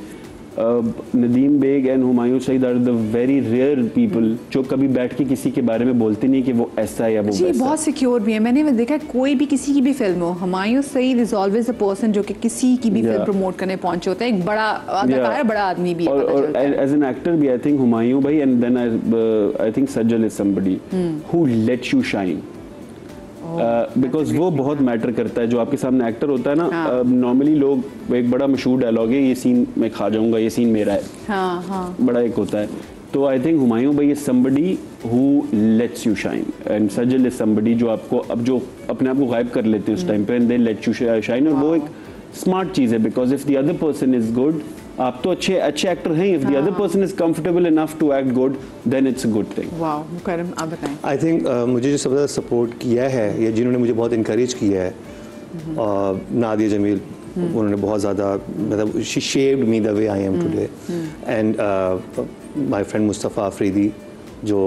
Nadeem Baig and Humayun Saeed are the very rare people जो कभी बैठ के किसी के बारे में बोलते नहीं कि वो ऐसा है या वो जी, वैसा बहुत सिक्योर भी है। मैंने देखा है, कोई भी किसी की भी फिल्म हो, Humayun Saeed is always a person जो कि किसी की भी फिल्म प्रमोट करने पहुंचे होते हैं। एक बड़ा अदाकार, बड़ा आदमी भी है, और एज एन एक्टर भी आई थिंक हुमायूं भाई, and then I think Sajal is somebody who lets you shine, because वो बहुत मैटर करता है। जो आपके सामने एक्टर होता है ना, नॉर्मली लोग, एक बड़ा मशहूर डायलॉग है, ये सीन मैं खा जाऊंगा, ये सीन मेरा है, हाँ, हाँ। बड़ा एक होता है। तो आई थिंक हुमायूं भाई is somebody who lets you shine, and Sajal is somebody जो आपको अब जो अपने आप को गायब कर लेते हैं उस टाइम पे, and they let you shine. और वो एक स्मार्ट चीज है, because if the other person is good, आप तो अच्छे एक्टर हैं, if the other person is comfortable enough to act good, then it's a good thing. Wow, Mukarram आप बताएं। आई थिंक मुझे जो सबसे ज़्यादा सपोर्ट किया है या जिन्होंने मुझे बहुत इनकरेज किया है, नादिया जमील, उन्होंने बहुत ज़्यादा, मतलब she shaped me the way I am today, and my friend Mustafa Afridi, जो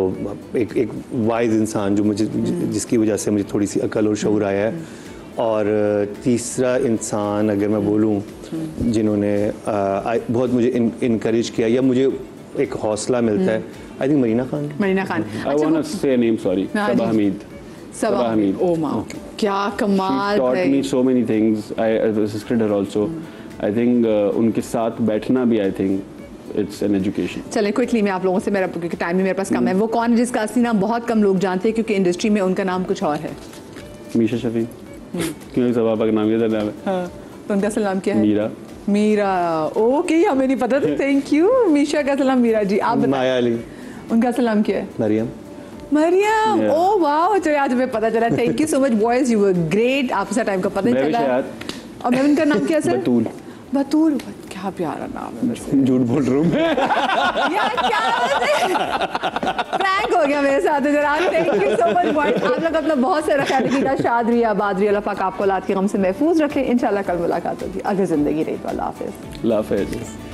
एक वाइज इंसान जो मुझे जिसकी वजह से मुझे थोड़ी सी अकल और शऊर आया है, और तीसरा इंसान अगर मैं बोलूँ जिन्होंने बहुत मुझे इनकरेज किया या मुझे एक हौसला मिलता है, I think Marina Khan. Marina Khan, I want to say a name, sorry. Sabah Hamid. Saba Hamid. ओ माँ, क्या कमाल She taught है। me so many things. I assisted her also. I think उनके साथ बैठना भी I think it's an education. चलें क्विकली मैं आप लोगों से, मेरा क्योंकि टाइम भी मेरे पास कम है, वो कौन है जिसका असली नाम बहुत कम लोग जानते हैं क्योंकि इंडस्ट्री में उनका नाम कुछ और है? मीशा शफी, क्योंकि सबा का नाम ये नाम है। हाँ, तो उनका असली नाम क्या है? मीरा। मीरा, ओके, हमें नहीं पता था, थैंक यू। मीशा का असली नाम मीरा जी। आप बताएं माया अली। उनका असली नाम क्या है? मरियम। मरियम, Yeah. ओ वाह, चलिए आज हमें पता चला। Thank you so much boys, you were great. आपसे टाइम का पता नहीं मैं भी चला। शायद। और मैम का नाम क्या है सर? बतूल। बतूल, क्या प्यारा नाम है वैसे। झूठ बोल रहा हूँ मैं। यार क्या प्रैंक हो गया मेरे साथ जरा। Thank you so much boys, आप लोग अपना बहुत सारा ख्याल रखिएगा। शाद रहिए, आबाद रहिए, अल्लाह पाक आपको औलाद के गम से महफूज रखे। इंशाल्लाह कल मुलाकात होगी, अगर जिंदगी रही तो। अल्लाह हाफिज़। अल्लाह हाफ़िज़।